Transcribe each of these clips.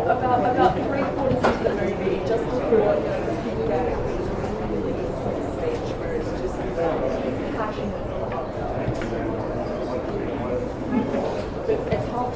About 3/4 of the movie, just before he gets speech, where it's just passionate. But it's half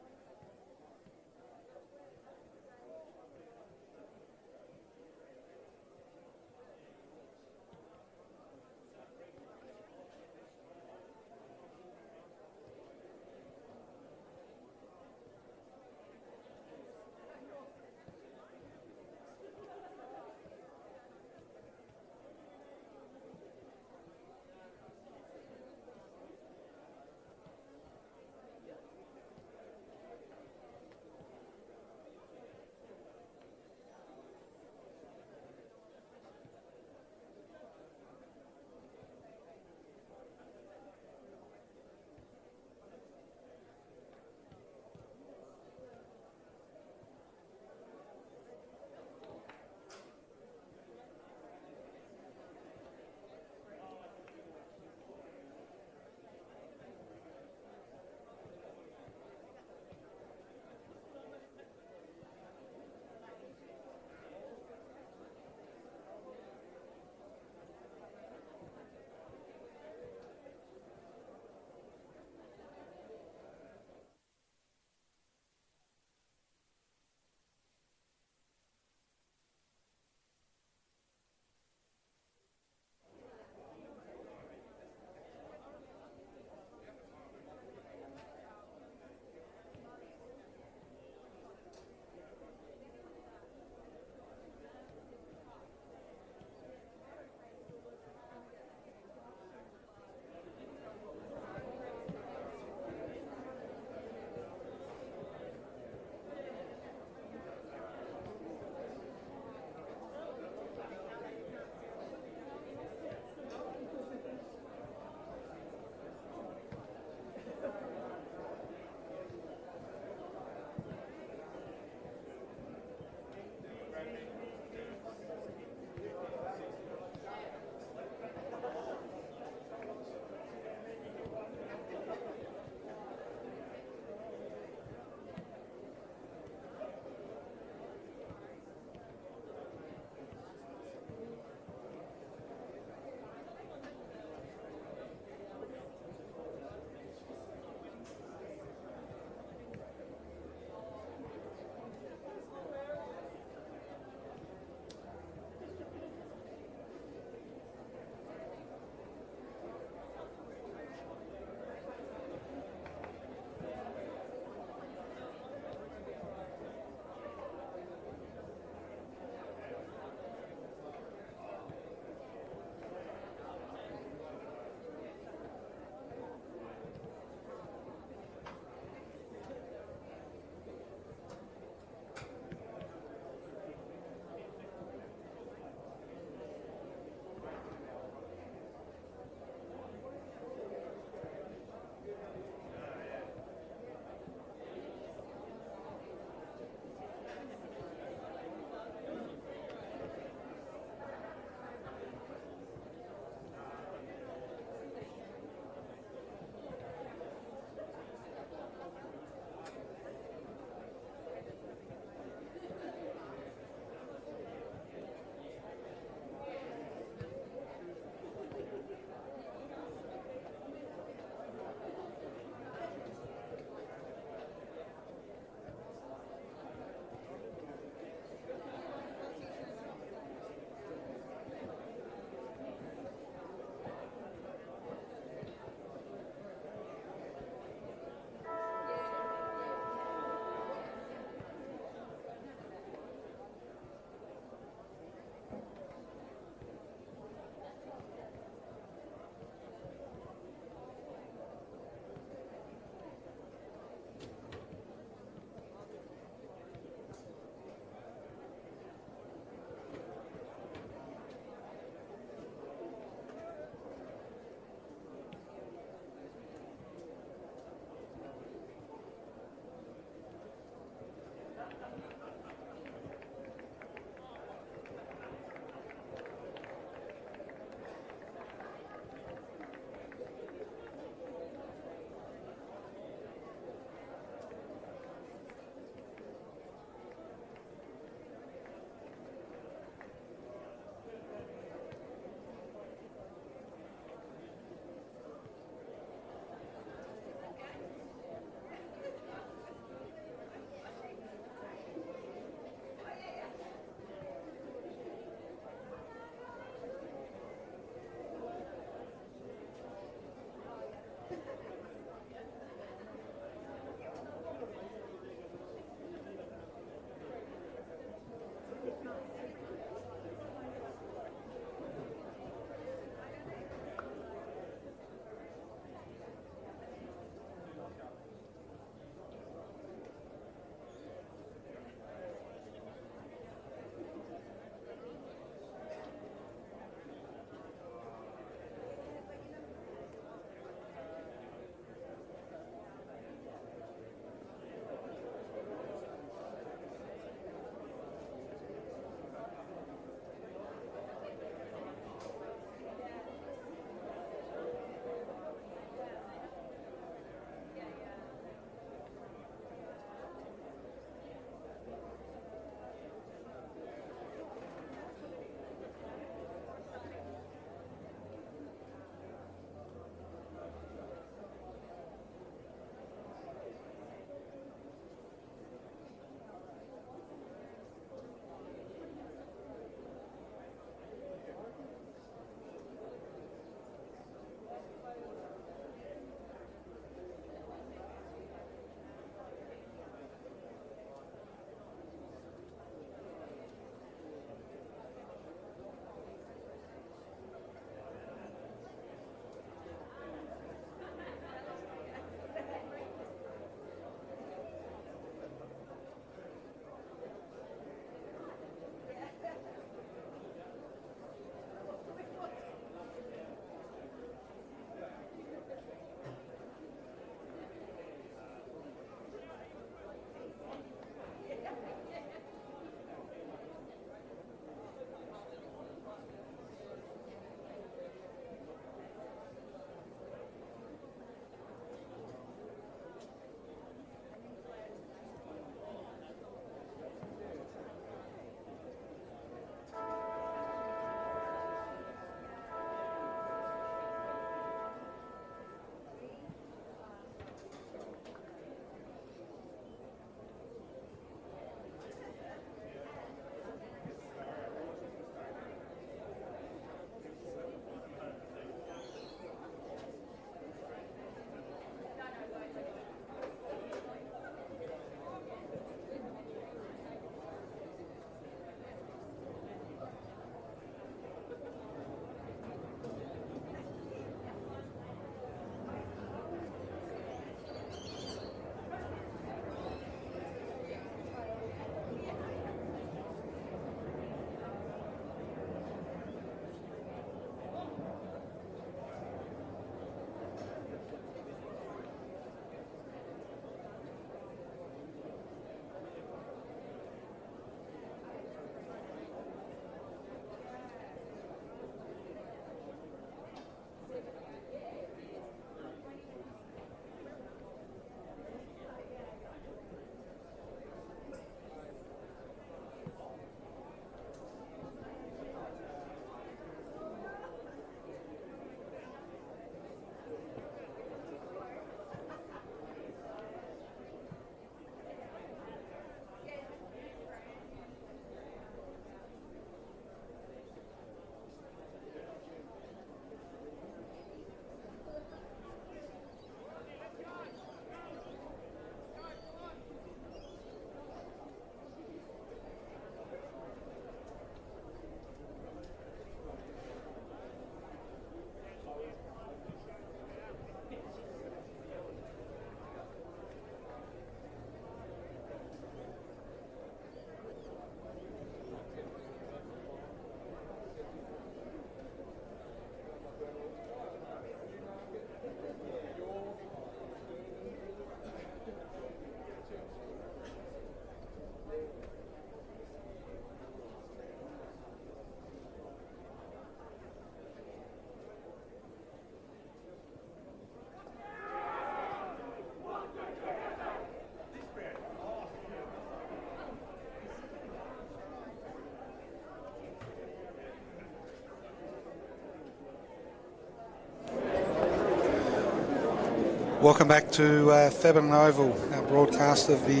Welcome back to Thebarton Oval, our broadcast of the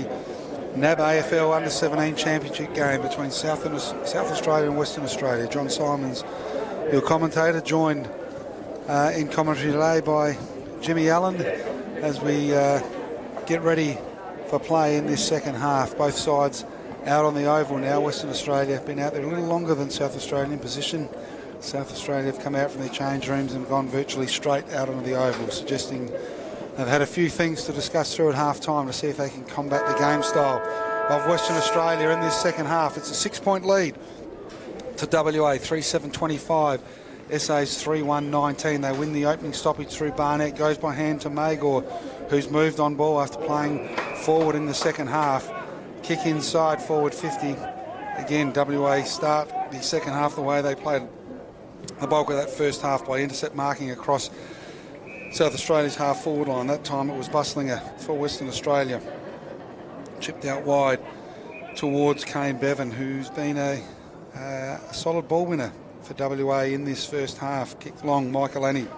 NAB AFL Under-17 Championship game between South Australia and Western Australia. John Simons, your commentator, joined in commentary today by Jimmy Allen as we get ready for play in this second half. Both sides out on the oval now. Western Australia have been out there a little longer than South Australia in position. South Australia have come out from their change rooms and gone virtually straight out onto the oval, suggesting they've had a few things to discuss through at half-time to see if they can combat the game style of Western Australia in this second half. It's a 6-point lead to WA, 3-7-25. SA's 3-1-19. They win the opening stoppage through Barnett. Goes by hand to Magor, who's moved on ball after playing forward in the second half. Kick inside, forward 50. Again, WA start the second half the way they played the bulk of that first half by intercept marking across South Australia's half-forward line. That time it was Bustlinger for Western Australia. Chipped out wide towards Kane Bevan, who's been a solid ball winner for WA in this first half. Kicked long, Michael Annie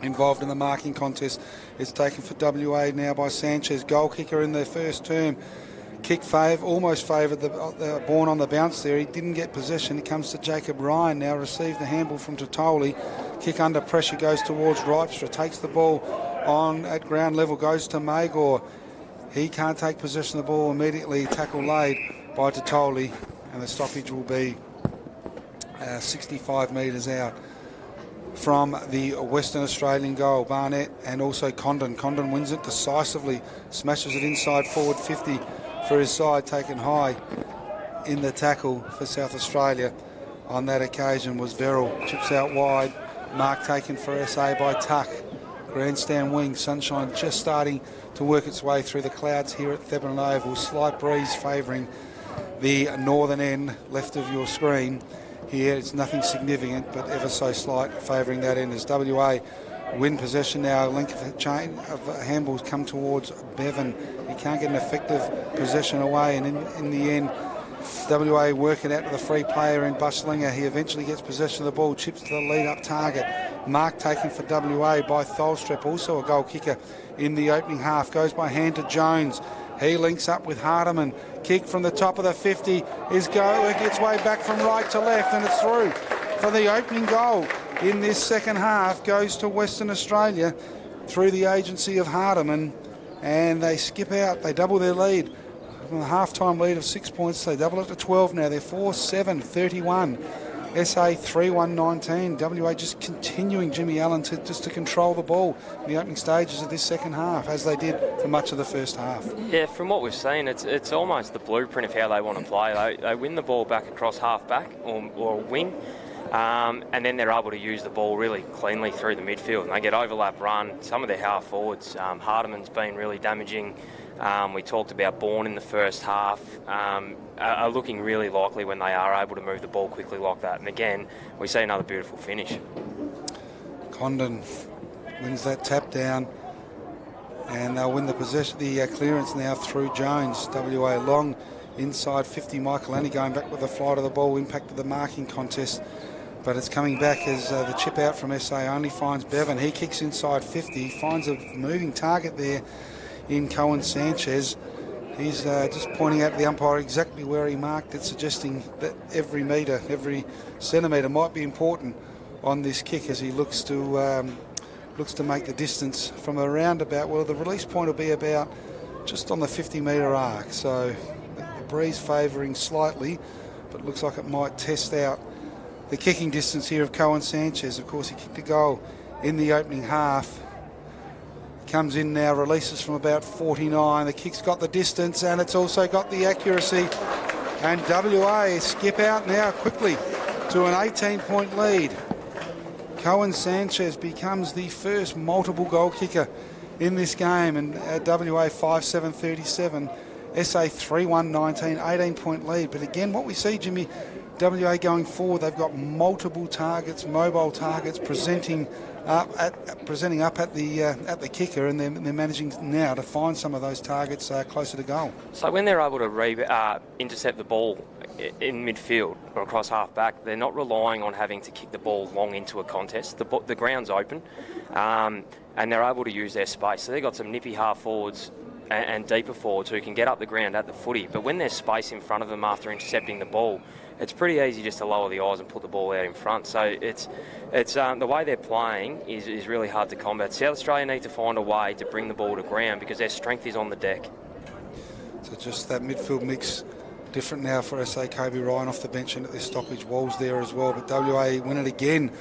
involved in the marking contest. It's taken for WA now by Sanchez, goal kicker in their first term. Kick almost favoured the Bourne on the bounce there. He didn't get possession. It comes to Jacob Ryan, now received the handball from Totoli. Kick under pressure goes towards Ripestra, takes the ball on at ground level, goes to Magor. He can't take possession of the ball immediately. Tackle laid by Totoli, and the stoppage will be 65 metres out from the Western Australian goal. Barnett and also Condon. Condon wins it decisively, smashes it inside forward 50 for his side, taken high in the tackle for South Australia. On that occasion was Verrill. Chips out wide. Mark taken for SA by Tuck. Grandstand wing. Sunshine just starting to work its way through the clouds here at Thebarton Oval. Slight breeze favouring the northern end left of your screen. Here it's nothing significant, but ever so slight, favouring that end as WA win possession now. A link of a chain of handballs come towards Bevan. He can't get an effective possession away, and in the end, WA work it out to the free player in Bustlinger. He eventually gets possession of the ball, chips to the lead-up target. Mark taken for WA by Tholstrep, also a goal kicker in the opening half. Goes by hand to Jones. He links up with Hardiman. Kick from the top of the 50 is working its way back from right to left, and it's through for the opening goal in this second half. Goes to Western Australia through the agency of Hardiman, and they skip out. They double their lead. From a half-time lead of 6 points, they double it to 12 now. They're 4-7-31. SA 3-1-19. WA just continuing, Jimmy Allen, to control the ball in the opening stages of this second half, as they did for much of the first half. Yeah, from what we've seen, it's almost the blueprint of how they want to play. They win the ball back across half-back or wing, and then they're able to use the ball really cleanly through the midfield. And they get overlap run. Some of their half-forwards, Hardiman's been really damaging. We talked about Bourne in the first half, are looking really likely when they are able to move the ball quickly like that. And again, we see another beautiful finish. Condon wins that tap down, and they'll win the clearance now through Jones. WA long inside 50. Michael Annie going back with the flight of the ball, impacted the marking contest, but it's coming back as the chip out from SA only finds Bevan. He kicks inside 50, finds a moving target there in Cohen Sanchez. He's just pointing out to the umpire exactly where he marked it, suggesting that every metre, every centimetre might be important on this kick as he looks to make the distance from around about, well, the release point will be about just on the 50-metre arc. So the breeze favouring slightly, but looks like it might test out the kicking distance here of Cohen Sanchez. Of course, he kicked a goal in the opening half. Comes in now, releases from about 49. The kick's got the distance and it's also got the accuracy. And WA skip out now quickly to an 18-point lead. Cohen Sanchez becomes the first multiple goal kicker in this game, and WA 5-7-37. SA 3-1-19, 18-point lead. But again, what we see, Jimmy, WA going forward, they've got multiple targets, mobile targets, presenting up at the kicker, and they're managing now to find some of those targets closer to goal. So when they're able to intercept the ball in midfield or across half back, they're not relying on having to kick the ball long into a contest. The ground's open. and they're able to use their space. So they've got some nippy half forwards and deeper forwards who can get up the ground at the footy. But when there's space in front of them after intercepting the ball, it's pretty easy just to lower the eyes and put the ball out in front. So it's the way they're playing is really hard to combat. South Australia need to find a way to bring the ball to ground because their strength is on the deck. So just that midfield mix different now for SA. Kobe Ryan off the bench and at this stoppage. Walls there as well, but WA win it again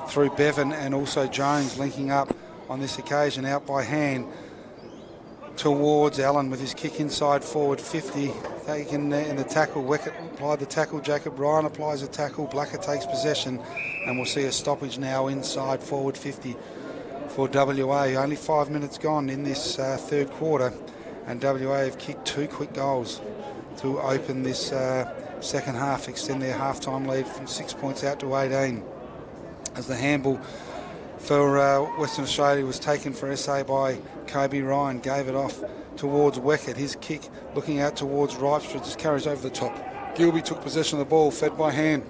through Bevan and also Jones linking up on this occasion out by hand towards Allen with his kick inside forward 50, taken in the tackle. Wicket applied the tackle, Jacob Ryan applies a tackle, Blacker takes possession, and we'll see a stoppage now inside forward 50 for WA. Only 5 minutes gone in this third quarter, and WA have kicked 2 quick goals to open this second half, extend their half-time lead from 6 points out to 18. As the handball for Western Australia was taken for SA by Kobe Ryan, gave it off towards Weckett. His kick looking out towards Ripestra, just carries over the top. Gilby took possession of the ball, fed by hand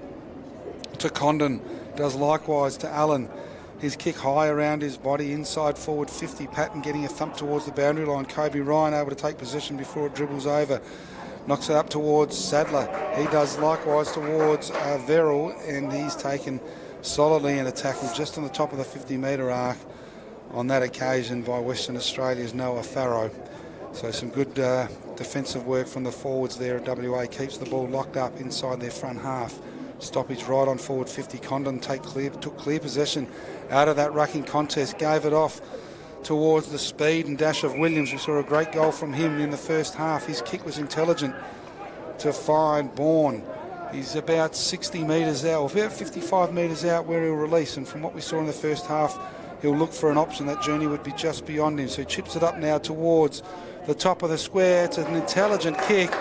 to Condon, does likewise to Allen. His kick high around his body, inside forward 50. Patton getting a thump towards the boundary line. Kobe Ryan able to take possession before it dribbles over. Knocks it up towards Sadler. He does likewise towards Verrill, and he's taken solidly in a tackle just on the top of the 50-metre arc on that occasion by Western Australia's Noah Farrow. So some good defensive work from the forwards there at WA. Keeps the ball locked up inside their front half. Stoppage right on forward 50. Condon took clear possession out of that rucking contest. Gave it off towards the speed and dash of Williams. We saw a great goal from him in the first half. His kick was intelligent to find Bourne. He's about 60 metres out, about 55 metres out where he'll release. And from what we saw in the first half, he'll look for an option. That journey would be just beyond him. So he chips it up now towards the top of the square. It's an intelligent kick,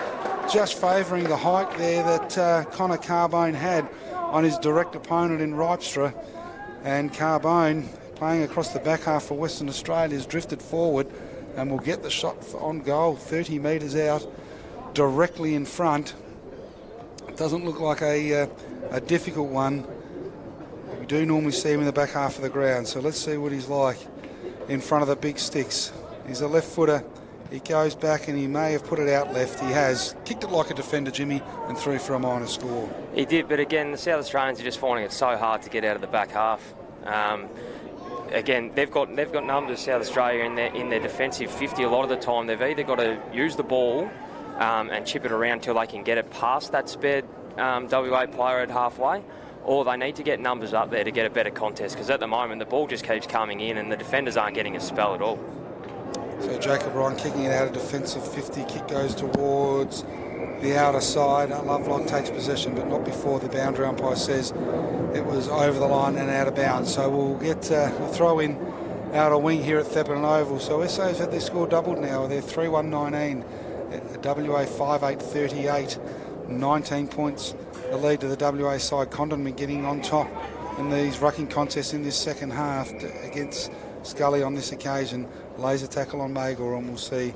just favouring the height there that Connor Carbone had on his direct opponent in Ripestra. And Carbone, playing across the back half for Western Australia, has drifted forward and will get the shot on goal, 30 metres out, directly in front. Doesn't look like a difficult one. We do normally see him in the back half of the ground, so let's see what he's like in front of the big sticks. He's a left footer. He goes back and he may have put it out left. He has kicked it like a defender, Jimmy, and threw for a minor score. He did, but again, the South Australians are just finding it so hard to get out of the back half. Again, they've got numbers, South Australia, in their defensive 50. A lot of the time, they've either got to use the ball and chip it around till they can get it past that spared WA player at halfway, or they need to get numbers up there to get a better contest, because at the moment the ball just keeps coming in and the defenders aren't getting a spell at all. So Jacob Ryan kicking it out of defensive 50. Kick goes towards the outer side. Lovelock takes possession, but not before the boundary umpire says it was over the line and out of bounds. So we'll get a throw in outer wing here at Thebarton Oval. So SA's had their score doubled now. They're 3-1-19. WA 5-8-38, 19 points the lead to the WA side. Condon getting on top in these rucking contests in this second half against Scully on this occasion. Laser tackle on Magor, and we'll see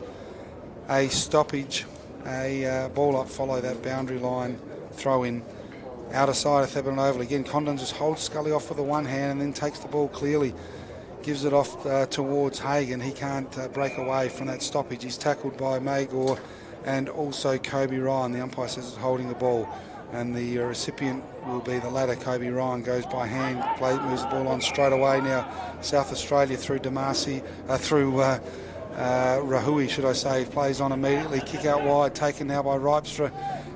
a stoppage, a ball up, follow that boundary line, throw in outer side of Thebarton Oval. Again, Condon just holds Scully off with the one hand and then takes the ball clearly. Gives it off towards Hagan. He can't break away from that stoppage. He's tackled by Magor and also Kobe Ryan. The umpire says is holding the ball, and the recipient will be the latter. Kobe Ryan goes by hand, moves the ball on straight away now. South Australia through Damasi, through Rahui, should I say, plays on immediately. Kick out wide, taken now by Ripestra.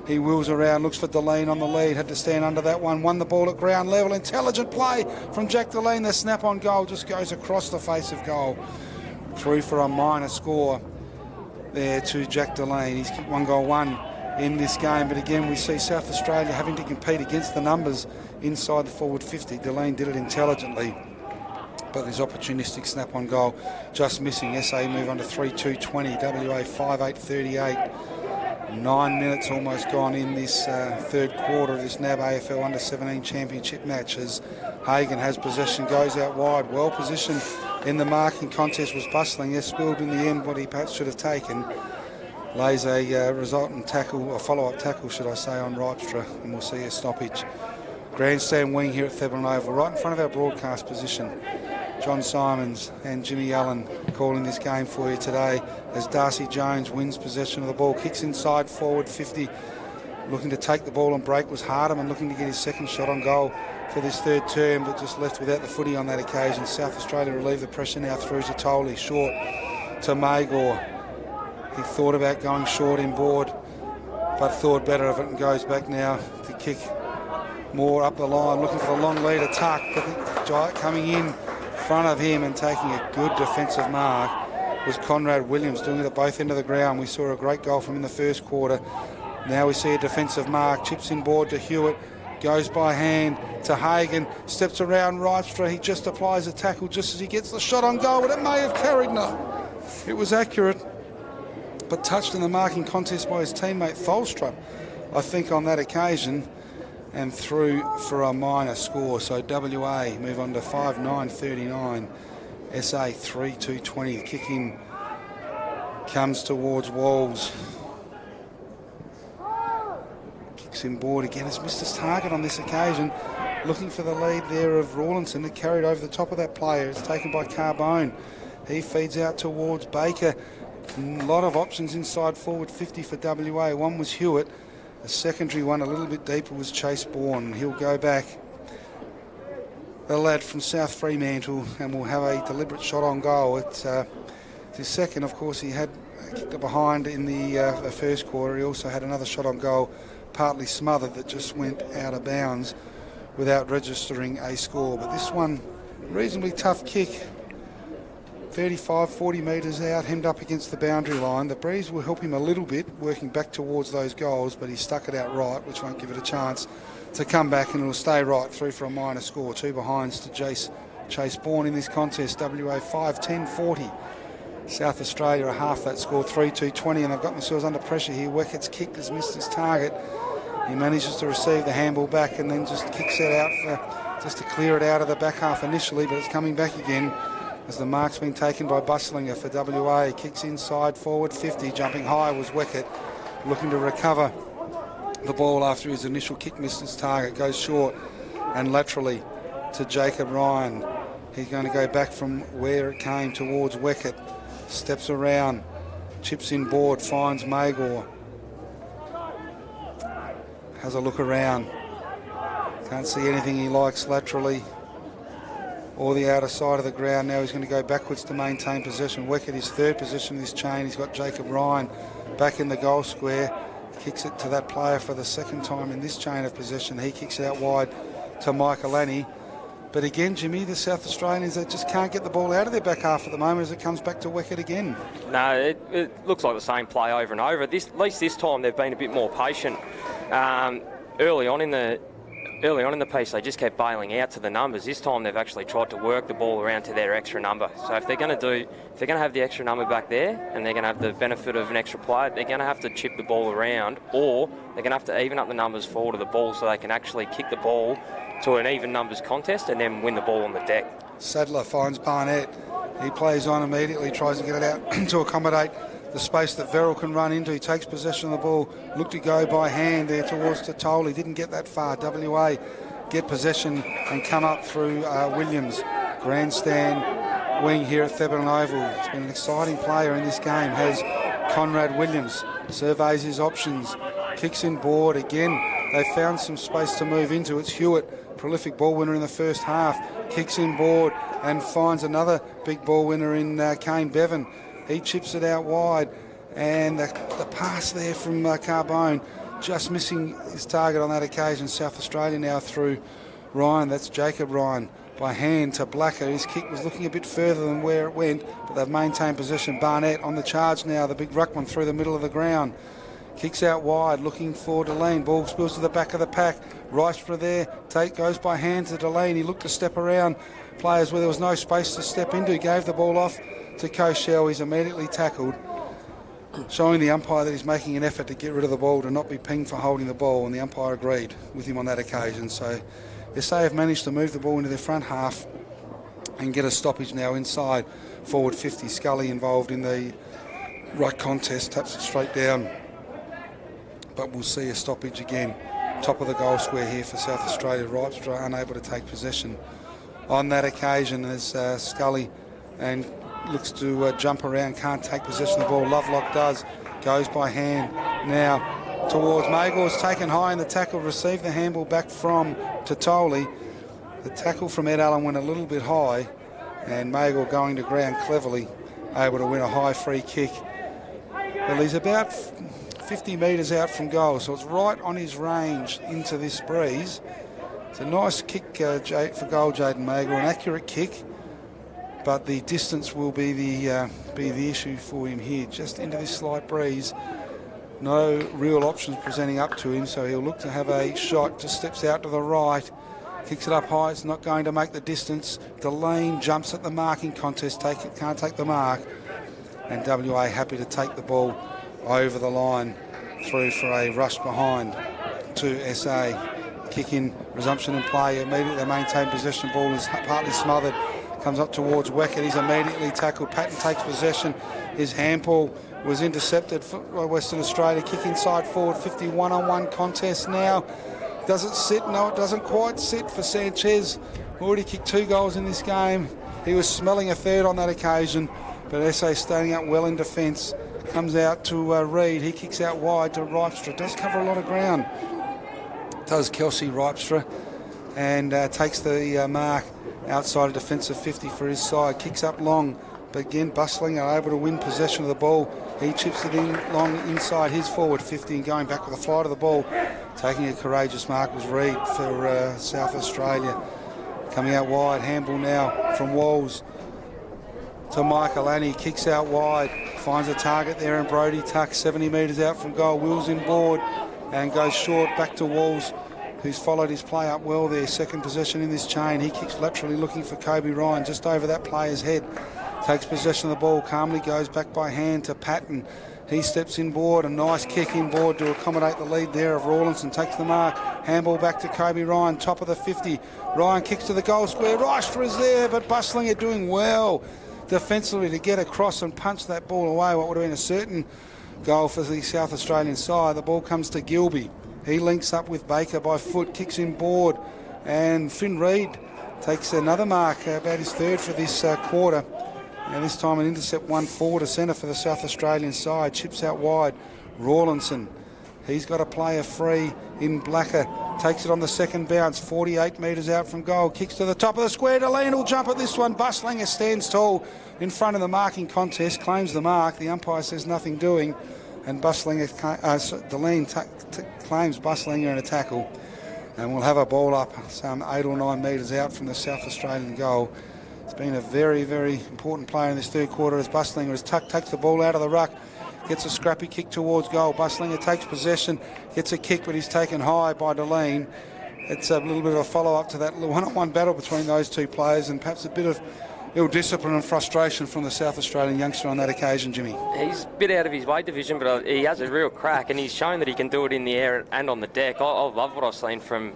He wheels around, looks for Deline on the lead, had to stand under that one, won the ball at ground level. Intelligent play from Jack Deline. The snap on goal just goes across the face of goal. Through for a minor score there to Jack Deline. He's kicked 1-1 in this game, but again we see South Australia having to compete against the numbers inside the forward 50. Deline did it intelligently, but his opportunistic snap on goal just missing. SA move on to 3-2-20, WA 5-8-38. 9 minutes almost gone in this third quarter of this NAB AFL Under-17 Championship match as Hagan has possession, goes out wide, well positioned in the marking contest, was bustling. Yes, spilled in the end what he perhaps should have taken. Lays a resultant tackle, a follow-up tackle should I say, on Ripestra, and we'll see a stoppage. Grandstand wing here at Thebarton Oval, right in front of our broadcast position. John Simons and Jimmy Allen calling this game for you today as Darcy Jones wins possession of the ball, kicks inside forward 50, looking to take the ball and break was Hardeman, looking to get his second shot on goal for this third term, but just left without the footy on that occasion. South Australia relieve the pressure now through Zatoli, short to Magor. He thought about going short in board, but thought better of it and goes back now to kick more up the line, looking for the long leader Tuck, but the Giant coming in front of him and taking a good defensive mark was Conrad Williams, doing it at both ends of the ground. We saw a great goal from him in the first quarter. Now we see a defensive mark, chips in board to Hewitt, goes by hand to Hagan, steps around Wrightstra. He just applies a tackle just as he gets the shot on goal, but it may have carried. No, it was accurate, but touched in the marking contest by his teammate Tholstrup, I think, on that occasion, and through for a minor score. So WA move on to 5-9-39, SA 3-2-20. The kick in comes towards Wolves. Kicks in board again. Has missed his target on this occasion. Looking for the lead there of Rawlinson. It carried over the top of that player. It's taken by Carbone. He feeds out towards Baker. A lot of options inside forward 50 for WA. One was Hewitt. A secondary one a little bit deeper was Chase Bourne. He'll go back. The lad from South Fremantle, and will have a deliberate shot on goal. It's his second. Of course, he had kicked it behind in the first quarter. He also had another shot on goal, partly smothered, that just went out of bounds without registering a score. But this one, reasonably tough kick. 35, 40 metres out, hemmed up against the boundary line. The breeze will help him a little bit, working back towards those goals, but he stuck it out right, which won't give it a chance to come back, and it'll stay right through for a minor score. Two behinds to Chase Bourne in this contest. WA 5-10-40. South Australia a half that score, 3-2-20, and they've got themselves under pressure here. Weckett's kick has missed his target. He manages to receive the handball back and then just kicks it out just to clear it out of the back half initially, but it's coming back again as the mark's been taken by Buslinger for WA. Kicks inside forward 50, jumping high was Weckett, looking to recover the ball after his initial kick missed his target. Goes short and laterally to Jacob Ryan. He's going to go back from where it came towards Weckett. Steps around, chips in board, finds Magor. Has a look around. Can't see anything he likes laterally or the outer side of the ground. Now he's going to go backwards to maintain possession. Weckett, his third position in this chain. He's got Jacob Ryan back in the goal square. Kicks it to that player for the second time in this chain of possession. He kicks it out wide to Michaelani. But again, Jimmy, the South Australians, they just can't get the ball out of their back half at the moment as it comes back to Weckett again. No, it looks like the same play over and over. At least this time they've been a bit more patient. Early on in the piece, they just kept bailing out to the numbers. This time they've actually tried to work the ball around to their extra number. So if they're going to have the extra number back there and they're going to have the benefit of an extra player, they're going to have to chip the ball around, or they're going to have to even up the numbers forward of the ball so they can actually kick the ball to an even numbers contest and then win the ball on the deck. Sadler finds Barnett. He plays on immediately, tries to get it out to accommodate the space that Verrill can run into. He takes possession of the ball, looked to go by hand there towards Tatoli, didn't get that far. WA get possession and come up through Williams. Grandstand wing here at Theban Oval. It's been an exciting player in this game, has Conrad Williams. Surveys his options, kicks in board again. They found some space to move into. It's Hewitt, prolific ball winner in the first half, kicks in board and finds another big ball winner in Kane Bevan. He chips it out wide, and the pass there from Carbone, just missing his target on that occasion. South Australia now through Ryan. That's Jacob Ryan by hand to Blacker. His kick was looking a bit further than where it went, but they've maintained possession. Barnett on the charge now, the big ruckman through the middle of the ground. Kicks out wide, looking for Delane. Ball spills to the back of the pack. Riceborough there. Goes by hand to Delane. He looked to step around players where there was no space to step into. Gave the ball off to Koshel. He's immediately tackled, showing the umpire that he's making an effort to get rid of the ball, to not be pinged for holding the ball, and the umpire agreed with him on that occasion. So SA have managed to move the ball into their front half and get a stoppage now inside forward 50. Scully involved in the ruck contest, taps it straight down, but we'll see a stoppage again. Top of the goal square here for South Australia. Ripestra unable to take possession on that occasion as Scully and looks to jump around, can't take possession of the ball. Lovelock does, goes by hand now towards Magor. It's taken high in the tackle, received the handball back from Totoli. The tackle from Ed Allen went a little bit high, and Magor going to ground cleverly, able to win a high free kick. Well, he's about 50 metres out from goal, so it's right on his range into this breeze. It's a nice kick for goal, Jaden Magor, an accurate kick, but the distance will be the issue for him here, just into this slight breeze. No real options presenting up to him, so he'll look to have a shot. Just steps out to the right, kicks it up high. It's not going to make the distance. Delane jumps at the marking contest, can't take the mark, and WA happy to take the ball over the line through for a rush behind to SA. Kick in, resumption in play. Immediately they maintain possession. Ball is partly smothered. Comes up towards Weckett. He's immediately tackled. Patton takes possession. His handball was intercepted by Western Australia. Kick inside forward. 51-on-1 contest now. Does it sit? No, it doesn't quite sit for Sanchez. Already kicked 2 goals in this game. He was smelling a third on that occasion, but SA standing up well in defence. Comes out to Reid. He kicks out wide to Ripestra. Does cover a lot of ground. Does Kelsey Ripestra, and takes the mark outside a defensive 50 for his side. Kicks up long, but again Bustling are able to win possession of the ball. He chips it in long inside his forward 50 and going back with the flight of the ball. Taking a courageous mark was Reid for South Australia. Coming out wide, handball now from Walls to Michael Annie. Kicks out wide, finds a target there, and Brody Tuck 70 metres out from goal. Wills in board and goes short back to Walls, who's followed his play up well there. Second possession in this chain. He kicks laterally looking for Kobe Ryan just over that player's head. Takes possession of the ball, calmly goes back by hand to Patton. He steps in board, a nice kick in board to accommodate the lead there of Rawlinson. Takes the mark, handball back to Kobe Ryan, top of the 50. Ryan kicks to the goal square. Rystra is there, but Bustling are doing well defensively to get across and punch that ball away. What would have been a certain goal for the South Australian side. The ball comes to Gilby. He links up with Baker by foot, kicks in board, and Finn Reid takes another mark, about his third for this quarter. And this time an intercept 1-4 to centre for the South Australian side. Chips out wide. Rawlinson. He's got a player free in Blacker. Takes it on the second bounce, 48 metres out from goal. Kicks to the top of the square. Delane will jump at this one. Bustlinger stands tall in front of the marking contest, claims the mark. The umpire says nothing doing, and Delane claims Bustlinger in a tackle. And we'll have a ball up some 8 or 9 metres out from the South Australian goal. It's been a very, very important player in this third quarter as Bustlinger has takes the ball out of the ruck. Gets a scrappy kick towards goal. Bustlinger takes possession, gets a kick, but he's taken high by Delane. It's a little bit of a follow-up to that one-on-one battle between those two players, and perhaps a bit of ill-discipline and frustration from the South Australian youngster on that occasion, Jimmy. He's a bit out of his weight division, but he has a real crack, and he's shown that he can do it in the air and on the deck. I love what I've seen from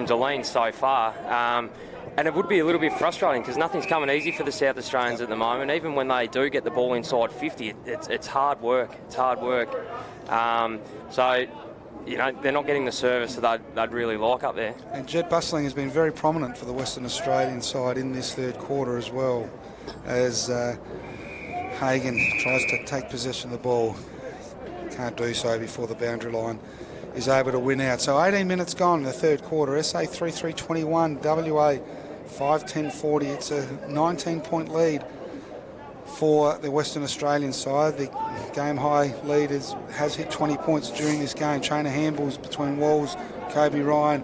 Delane so far. And it would be a little bit frustrating because nothing's coming easy for the South Australians at the moment. Even when they do get the ball inside 50, it's hard work. It's hard work. So, you know, they're not getting the service that they'd really like up there. And Jed Bustling has been very prominent for the Western Australian side in this third quarter as well, as Hagan tries to take possession of the ball. Can't do so before the boundary line. Is able to win out. So 18 minutes gone in the third quarter. SA 3-3-21, WA 5-10-40. It's a 19-point lead for the Western Australian side. The game high lead has hit 20 points during this game. Chain of handballs between Walls, Kobe Ryan,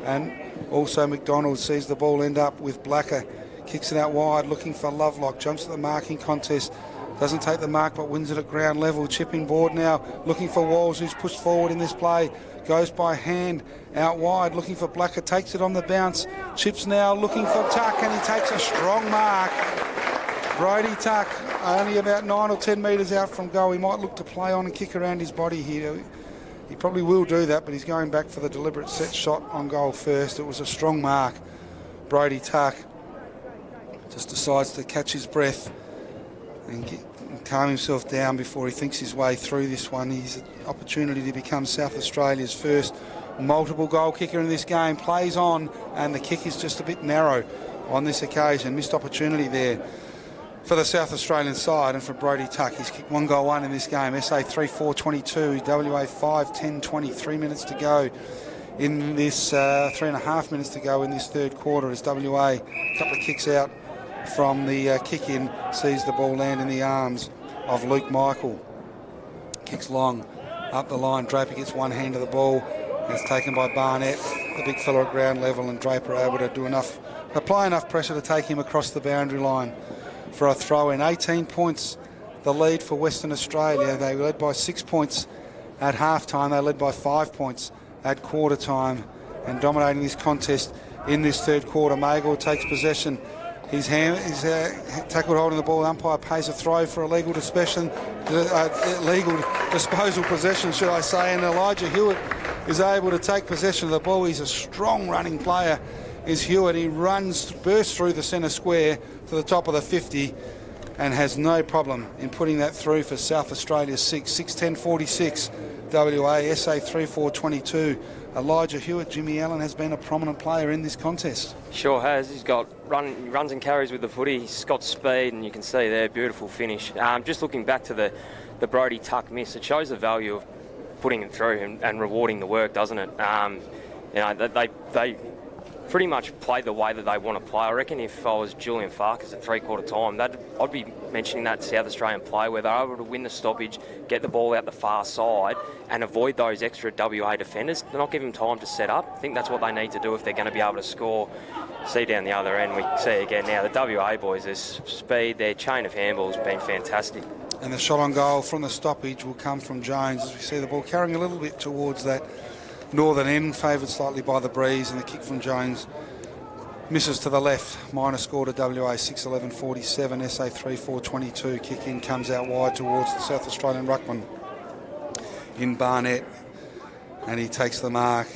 and also McDonald sees the ball end up with Blacker. Kicks it out wide, looking for Lovelock. Jumps at the marking contest. Doesn't take the mark, but wins it at ground level. Chipping board now, looking for Walls, who's pushed forward in this play. Goes by hand, out wide, looking for Blacker. Takes it on the bounce. Chips now, looking for Tuck, and he takes a strong mark. Brody Tuck, only about 9 or 10 metres out from goal. He might look to play on and kick around his body here. He probably will do that, but he's going back for the deliberate set shot on goal first. It was a strong mark. Brody Tuck just decides to catch his breath and calm himself down before he thinks his way through this one. He's an opportunity to become South Australia's first multiple goal kicker in this game. Plays on, and the kick is just a bit narrow. on this occasion. Missed opportunity there for the South Australian side and for Brodie Tuck. He's kicked 1 goal 1 in this game. SA 3-4-22, WA 5-10-20, 3 minutes to go in this 3.5 minutes to go in this third quarter as WA, a couple of kicks out from the kick-in, sees the ball land in the arms of Luke Michael. Kicks long up the line. Draper gets one hand of the ball. It's taken by Barnett, the big fella at ground level, and Draper able to apply enough pressure to take him across the boundary line for a throw in. 18 points the lead for Western Australia. They led by 6 points at half-time. They led by 5 points at quarter time, and dominating this contest in this third quarter. Magor takes possession. He's tackled holding the ball. Umpire pays a throw for illegal disposal possession, should I say, and Elijah Hewitt is able to take possession of the ball. He's a strong running player, is Hewitt. He bursts through the centre square to the top of the 50 and has no problem in putting that through for South Australia 6-10-46. WA, SA 3-4-22. Elijah Hewitt, Jimmy Allen, has been a prominent player in this contest. Sure has. He's got runs and carries with the footy. He's got speed, and you can see there, beautiful finish. Just looking back to the Brodie Tuck miss, it shows the value of putting it through and rewarding the work, doesn't it? They pretty much played the way that they want to play. I reckon if I was Julian Farkas at three-quarter time, I'd be mentioning that South Australian play where they're able to win the stoppage, get the ball out the far side and avoid those extra WA defenders, not give them time to set up. I think that's what they need to do if they're going to be able to score. See down the other end, we see again now, the WA boys, their speed, their chain of handballs has been fantastic. And the shot on goal from the stoppage will come from Jones as we see the ball carrying a little bit towards that northern end, favoured slightly by the breeze, and the kick from Jones misses to the left. Minor score to WA 6-11-47, SA 3-4-22. Kick in comes out wide towards the South Australian ruckman in Barnett, and he takes the mark,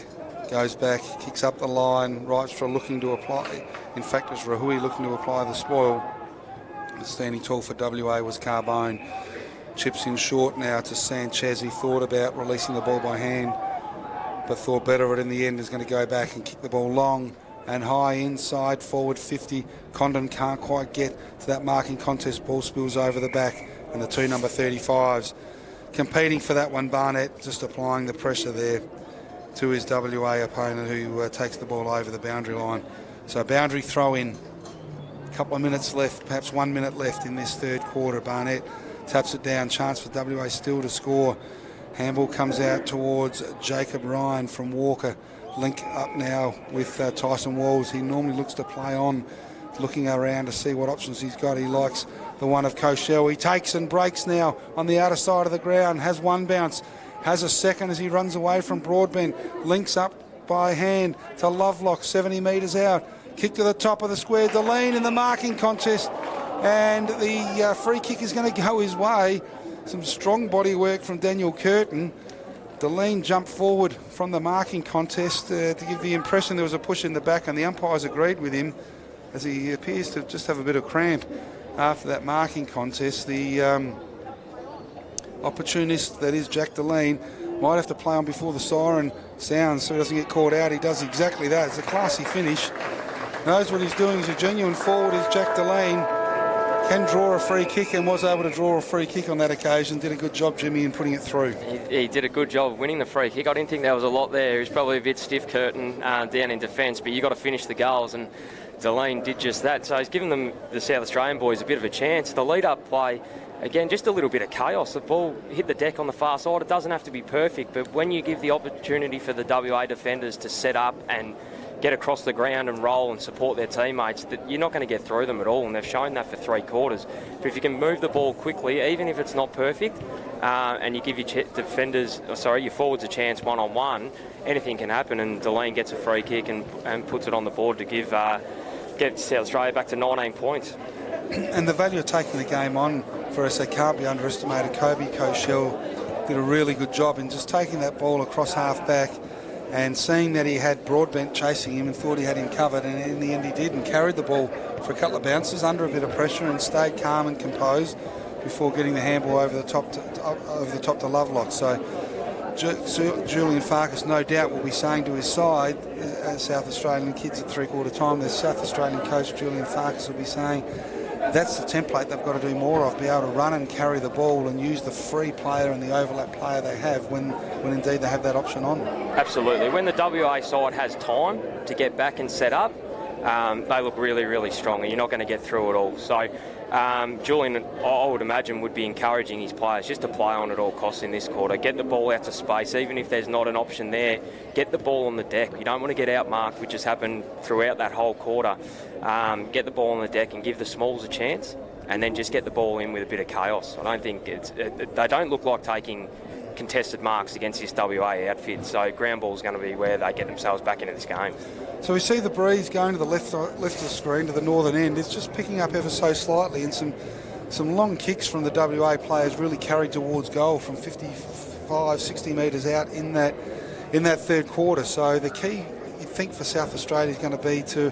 goes back, kicks up the line. Wrightstra looking to apply, in fact it's Rahui looking to apply the spoil. The standing tall for WA was Carbone. Chips in short now to Sanchez. He thought about releasing the ball by hand, but thought better of it in the end. Is going to go back and kick the ball long and high inside forward 50. Condon can't quite get to that marking contest. Ball spills over the back, and the two number 35s competing for that one. Barnett just applying the pressure there to his WA opponent, who takes the ball over the boundary line. So boundary throw in. A couple of minutes left, perhaps 1 minute left in this third quarter. Barnett taps it down. Chance for WA still to score. Handball comes out towards Jacob Ryan from Walker. Link up now with Tyson Walls. He normally looks to play on, looking around to see what options he's got. He likes the one of Koshel. He takes and breaks now on the outer side of the ground. Has one bounce, has a second as he runs away from Broadbent. Links up by hand to Lovelock, 70 metres out. Kick to the top of the square. Deline in the marking contest, and the free kick is going to go his way. Some strong body work from Daniel Curtin. Deline jumped forward from the marking contest to give the impression there was a push in the back, and the umpires agreed with him as he appears to just have a bit of cramp after that marking contest. The opportunist that is Jack Deline might have to play on before the siren sounds so he doesn't get caught out. He does exactly that. It's a classy finish. Knows what he's doing. He's a genuine forward, is Jack Deline. Can draw a free kick and was able to draw a free kick on that occasion. Did a good job, Jimmy, in putting it through. He did a good job of winning the free kick. I didn't think there was a lot there. He was probably a bit stiff, Curtin, down in defence, but you got to finish the goals, and Deline did just that. So he's given them, the South Australian boys, a bit of a chance. The lead-up play, again, just a little bit of chaos. The ball hit the deck on the far side. It doesn't have to be perfect, but when you give the opportunity for the WA defenders to set up and get across the ground and roll and support their teammates, that you're not going to get through them at all, and they've shown that for three quarters. But if you can move the ball quickly, even if it's not perfect, and you give your your forwards a chance one-on-one, anything can happen, and Deline gets a free kick and puts it on the board to get South Australia back to 19 points. And the value of taking the game on for us, they can't be underestimated. Kobe Koshel did a really good job in just taking that ball across half-back and seeing that he had Broadbent chasing him and thought he had him covered, and in the end he did, and carried the ball for a couple of bounces under a bit of pressure and stayed calm and composed before getting the handball over the top to Lovelock. So Julian Farkas no doubt will be saying to his side, South Australian kids at three-quarter time, the South Australian coach Julian Farkas will be saying that's the template they've got to do more of, be able to run and carry the ball and use the free player and the overlap player they have when indeed they have that option on. Absolutely. When the WA side has time to get back and set up, they look really, really strong, and you're not going to get through it all. So Julian, I would imagine, would be encouraging his players just to play on at all costs in this quarter. Get the ball out to space, even if there's not an option there. Get the ball on the deck. You don't want to get outmarked, which has happened throughout that whole quarter. Get the ball on the deck and give the smalls a chance, and then just get the ball in with a bit of chaos. I don't think they don't look like taking contested marks against this WA outfit, so ground ball is going to be where they get themselves back into this game. So we see the breeze going to the left of the screen, to the northern end. It's just picking up ever so slightly, and some long kicks from the WA players really carried towards goal from 55, 60 metres out in that third quarter. So the key, you think, for South Australia is going to be to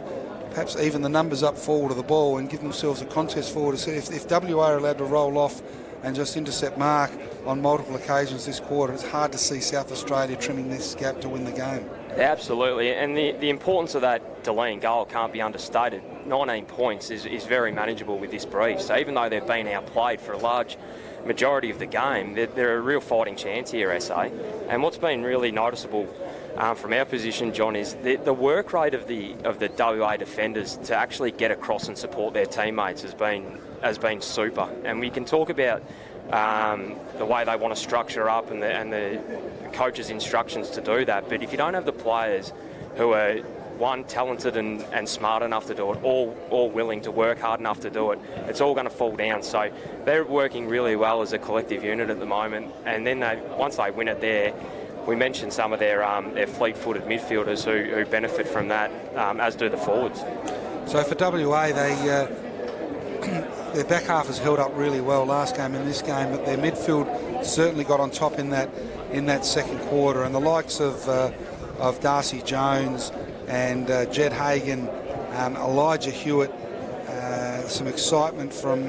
perhaps even the numbers up forward of the ball and give themselves a contest forward to see if WA are allowed to roll off and just intercept mark on multiple occasions this quarter. It's hard to see South Australia trimming this gap to win the game. Absolutely, and the importance of that Deline goal can't be understated. 19 points is very manageable with this breeze. So even though they've been outplayed for a large majority of the game, they're a real fighting chance here, SA. And what's been really noticeable from our position, John, is the work rate of the WA defenders to actually get across and support their teammates has been super. And we can talk about the way they want to structure up and the coach's instructions to do that. But if you don't have the players who are, one, talented and smart enough to do it, all willing to work hard enough to do it, it's all going to fall down. So they're working really well as a collective unit at the moment. And then once they win it there, we mentioned some of their fleet-footed midfielders who benefit from that, as do the forwards. So for WA, their back half has held up really well last game and this game, but their midfield certainly got on top in that second quarter. And the likes of Darcy Jones and Jed Hagan, Elijah Hewitt, some excitement from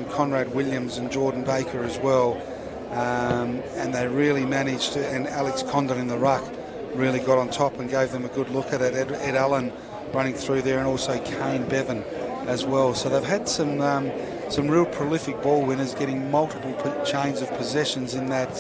Conrad Williams and Jordan Baker as well. And they really managed to, and Alex Condon in the ruck really got on top and gave them a good look at it. Ed Allen running through there, and also Kane Bevan as well. So they've had some real prolific ball winners, getting multiple chains of possessions in that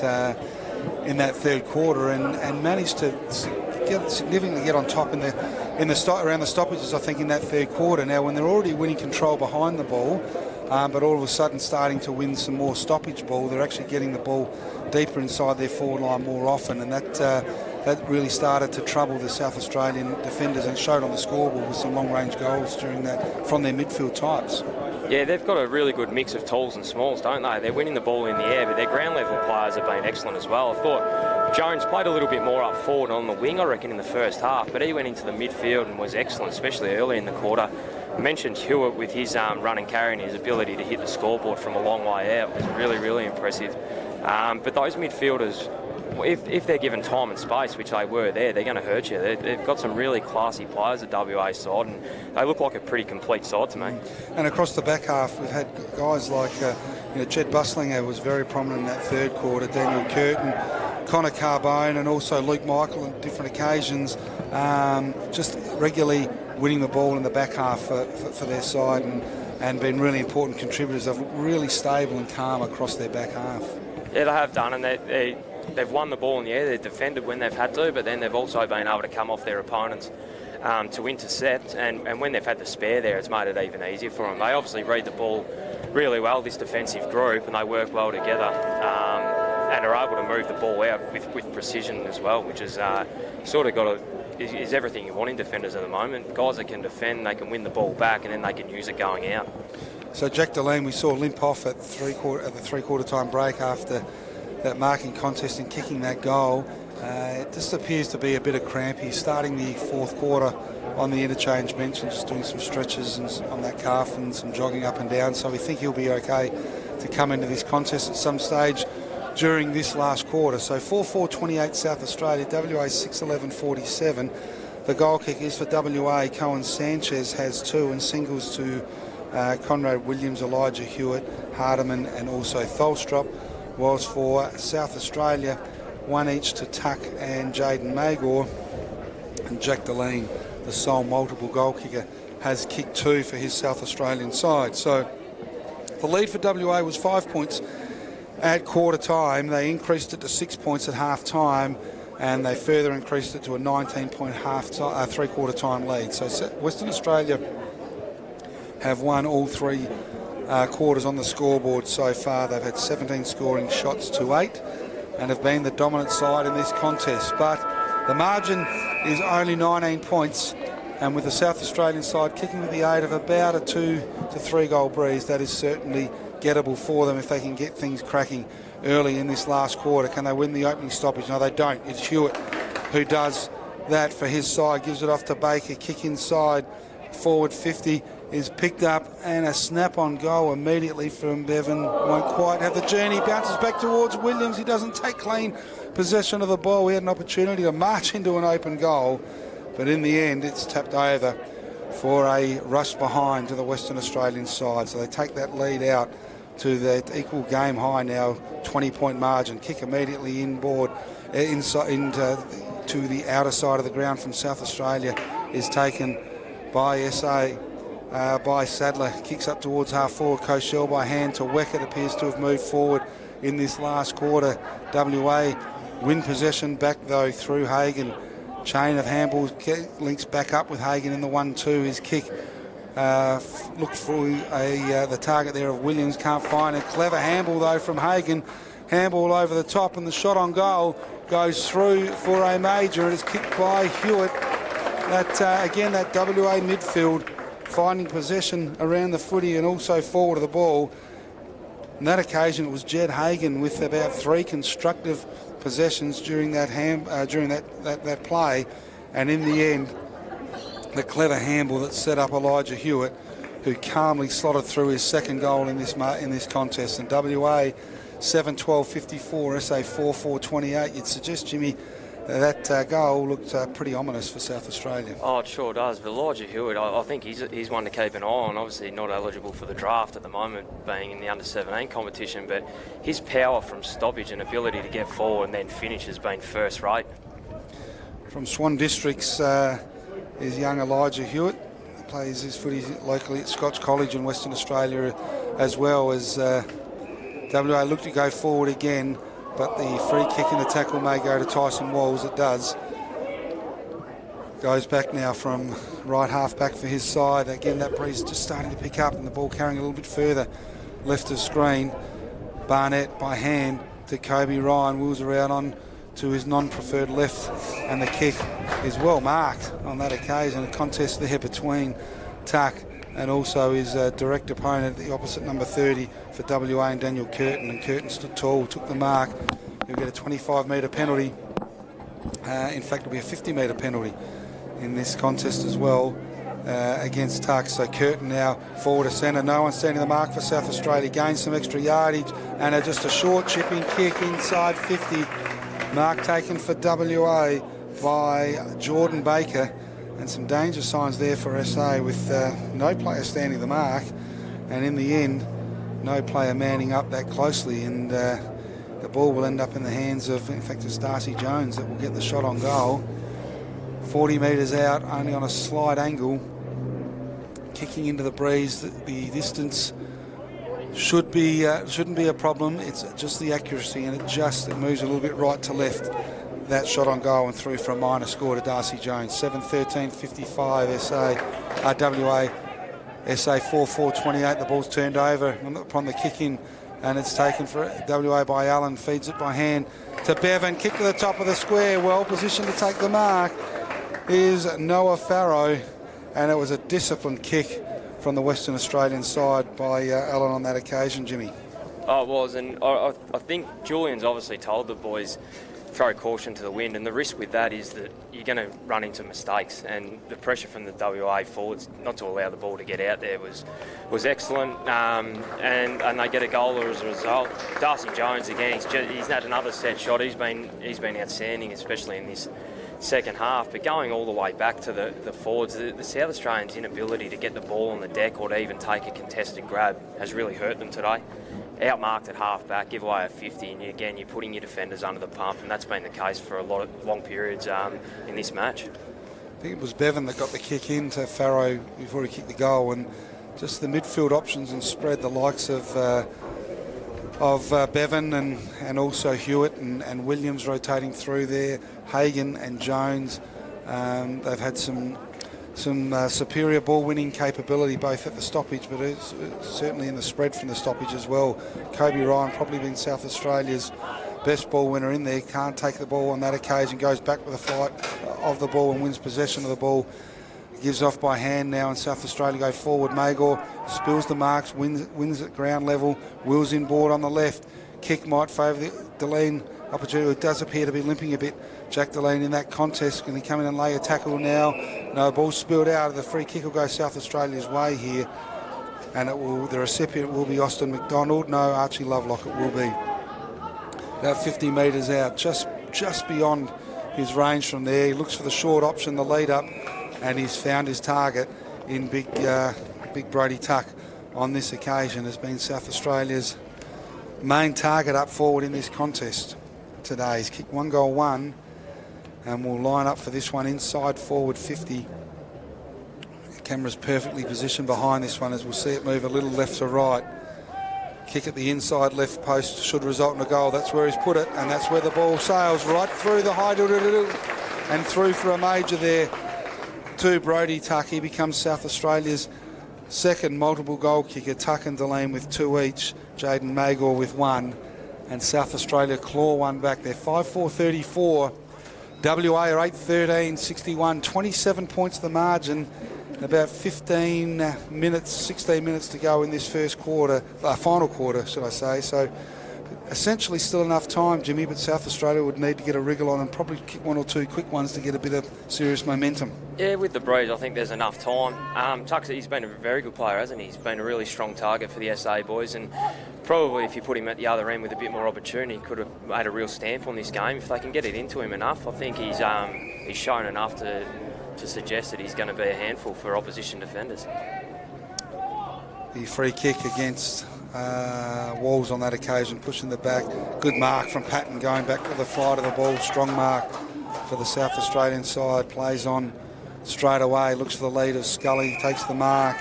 third quarter, and managed to significantly get on top around the stoppages, I think, in that third quarter. Now, when they're already winning control behind the ball, but all of a sudden starting to win some more stoppage ball, they're actually getting the ball deeper inside their forward line more often, and that really started to trouble the South Australian defenders and showed on the scoreboard with some long-range goals during that from their midfield types. Yeah, they've got a really good mix of talls and smalls, don't they? They're winning the ball in the air, but their ground-level players have been excellent as well. I thought Jones played a little bit more up forward on the wing, I reckon, in the first half, but he went into the midfield and was excellent, especially early in the quarter. I mentioned Hewitt with his run and carry and his ability to hit the scoreboard from a long way out was really, really impressive. But those midfielders, if they're given time and space, which they were there, they're going to hurt you. They've got some really classy players at WA side, and they look like a pretty complete side to me. And across the back half, we've had guys like Jed Buslinger was very prominent in that third quarter, Daniel Curtin, Connor Carbone, and also Luke Michael on different occasions, just regularly winning the ball in the back half for their side, and been really important contributors. They're really stable and calm across their back half. Yeah, they have done, and they've won the ball in the air. They've defended when they've had to, but then they've also been able to come off their opponents to intercept, and when they've had the spare there, it's made it even easier for them. They obviously read the ball really well, this defensive group, and they work well together, and are able to move the ball out with precision as well, which is sort of is everything you want in defenders at the moment. Guys that can defend, they can win the ball back, and then they can use it going out. So Jack Deline, we saw limp off at the three-quarter time break after that marking contest and kicking that goal. It just appears to be a bit of cramp. He's starting the fourth quarter on the interchange bench and just doing some stretches on that calf and some jogging up and down. So we think he'll be okay to come into this contest at some stage during this last quarter. So 4-4-28 South Australia, WA 6-11-47. The goal kick is for WA. Cohen Sanchez has 2, and singles to Conrad Williams, Elijah Hewitt, Hardiman, and also Tholstrup. Whilst for South Australia, one each to Tuck and Jaden Magor. And Jack Deline, the sole multiple goal kicker, has kicked 2 for his South Australian side. So the lead for WA was 5 points at quarter time. They increased it to 6 points at half time, and they further increased it to a 19-point three-quarter time lead. So Western Australia have won all 3 quarters on the scoreboard so far. They've had 17 scoring shots to 8 and have been the dominant side in this contest. But the margin is only 19 points, and with the South Australian side kicking with the aid of about a 2 to 3 goal breeze, that is certainly gettable for them if they can get things cracking early in this last quarter. Can they win the opening stoppage? No, they don't. It's Hewitt who does that for his side, gives it off to Baker, kick inside, forward 50 is picked up, and a snap on goal immediately from Bevan. Won't quite have the journey, bounces back towards Williams. He doesn't take clean possession of the ball. He had an opportunity to march into an open goal, but in the end it's tapped over for a rush behind to the Western Australian side. So they take that lead out to that equal game high now, 20-point margin. Kick immediately inboard to the outer side of the ground from South Australia is taken by SA. By Sadler, kicks up towards half forward. Koshel by hand to Weckett, appears to have moved forward in this last quarter. WA win possession back though through Hagan. Chain of handballs links back up with Hagan in the 1-2. His kick looked for the target there of Williams, can't find it. Clever handball though from Hagan. Handball over the top, and the shot on goal goes through for a major. It is kicked by Hewitt. Again, that WA midfield finding possession around the footy and also forward of the ball. On that occasion, it was Jed Hagan with about 3 constructive possessions during that play, and in the end, the clever handball that set up Elijah Hewitt, who calmly slotted through his second goal in this contest. And WA 7-12-54, SA 4-4-28. You'd suggest, Jimmy, that goal looked pretty ominous for South Australia. Oh, it sure does. But Elijah Hewitt, I think he's one to keep an eye on. Obviously not eligible for the draft at the moment, being in the under-17 competition, but his power from stoppage and ability to get forward and then finish has been first rate. From Swan Districts is young Elijah Hewitt. He plays his footy locally at Scotch College in Western Australia, as well as WA look to go forward again. But the free kick in the tackle may go to Tyson Walls. It does. Goes back now from right half back for his side. Again, that breeze just starting to pick up, and the ball carrying a little bit further left of screen. Barnett by hand to Kobe Ryan. Wheels around on to his non-preferred left, and the kick is well marked on that occasion. A contest there between Tuck and also his direct opponent, the opposite number 30 for WA, and Daniel Curtin. And Curtin stood tall, took the mark. He'll get a 25-metre penalty. In fact, it'll be a 50-metre penalty in this contest as well against Tuck. So Curtin now forward to centre. No one standing the mark for South Australia. Gains some extra yardage, and just a short chipping kick inside 50. Mark taken for WA by Jordan Baker. And some danger signs there for SA with no player standing the mark, and in the end no player manning up that closely, and the ball will end up in the hands of, in fact, it's Darcy Jones that will get the shot on goal. 40 metres out, only on a slight angle, kicking into the breeze. The distance shouldn't be a problem. It's just the accuracy, and it moves a little bit right to left. That shot on goal and through for a minor score to Darcy Jones. 7-13-55 WA. SA 4-4-28. The ball's turned over upon the kick in, and it's taken for WA by Allen. Feeds it by hand to Bevan. Kick to the top of the square. Well positioned to take the mark is Noah Farrow, and it was a disciplined kick from the Western Australian side by Allen on that occasion, Jimmy. Oh, it was, and I think Julian's obviously told the boys throw caution to the wind, and the risk with that is that you're going to run into mistakes, and the pressure from the WA forwards not to allow the ball to get out there was excellent, and they get a goal as a result. Darcy Jones again, he's had another set shot. He's been outstanding, especially in this second half, but going all the way back to the forwards, the South Australians' inability to get the ball on the deck or to even take a contested grab has really hurt them today. outmarked at half-back, give away a 50, and again, you're putting your defenders under the pump, and that's been the case for a lot of long periods in this match. I think it was Bevan that got the kick into Farrow before he kicked the goal, and just the midfield options and spread, the likes of Bevan and also Hewitt and Williams rotating through there, Hagan and Jones. They've had some superior ball winning capability both at the stoppage, but it's certainly in the spread from the stoppage as well. Kobe Ryan probably been South Australia's best ball winner in there. Can't take the ball on that occasion, goes back with a fight of the ball and wins possession of the ball. Gives off by hand now, and South Australia go forward. Magor spills the marks, wins at ground level. Will's inboard on the left. Kick might favour the Deline opportunity. It does appear to be limping a bit. Jack Deline in that contest. Can he come in and lay a tackle now? No, ball spilled out. The free kick will go South Australia's way here, and the recipient will be Austin McDonald. No, Archie Lovelock it will be. About 50 metres out, just beyond his range from there. He looks for the short option, the lead up, and he's found his target in big Brody Tuck. On this occasion has been South Australia's main target up forward in this contest today. He's kicked 1 goal 1, and will line up for this one inside forward 50. The camera's perfectly positioned behind this one as we'll see it move a little left to right. Kick at the inside left post should result in a goal. That's where he's put it, and that's where the ball sails right through the high and through for a major there to Brody Tuck. He becomes South Australia's second multiple goal kicker. Tuck and Deline with 2 each, Jaden Magor with 1, and South Australia claw one back. They're 5-4-34. WA are 8-13, 61, 27 points the margin. About 16 minutes to go in this first quarter, final quarter, should I say. So essentially still enough time, Jimmy, but South Australia would need to get a wriggle on and probably kick 1 or 2 quick ones to get a bit of serious momentum. Yeah, with the Breeze, I think there's enough time. Tuck's, he's been a very good player, hasn't he? He's been a really strong target for the SA boys, and probably if you put him at the other end with a bit more opportunity, could have made a real stamp on this game. If they can get it into him enough, I think he's shown enough to suggest that he's going to be a handful for opposition defenders. The free kick against Walls on that occasion, pushing the back. Good mark from Patton going back to the flight of the ball. Strong mark for the South Australian side. Plays on straight away. Looks for the lead of Scully. Takes the mark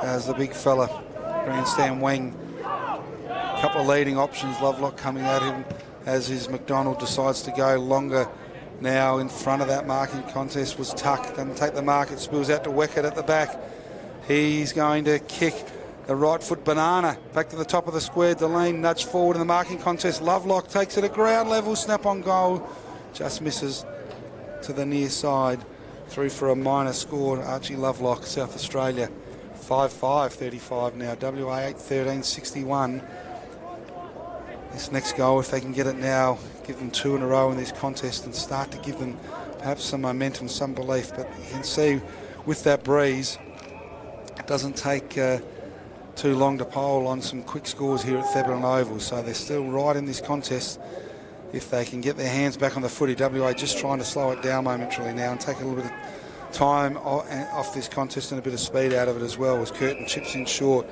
as the big fella, grandstand wing. A couple of leading options. Lovelock coming at him as his McDonald decides to go longer. Now in front of that marking contest was Tuck. Doesn't take the mark. It spills out to Weckett at the back. He's going to kick the right foot banana back to the top of the square. Deline nudged forward in the marking contest. Lovelock takes it at ground level. Snap on goal. Just misses to the near side. Through for a minor score. Archie Lovelock, South Australia. 5-5-35 now. WA 8-13, 61. This next goal, if they can get it now, give them 2 in a row in this contest and start to give them perhaps some momentum, some belief. But you can see with that Breeze, it doesn't take too long to poll on some quick scores here at Thebarton Oval. So they're still right in this contest if they can get their hands back on the footy. WA just trying to slow it down momentarily now and take a little bit of time off this contest and a bit of speed out of it as well, as Curtin chips in short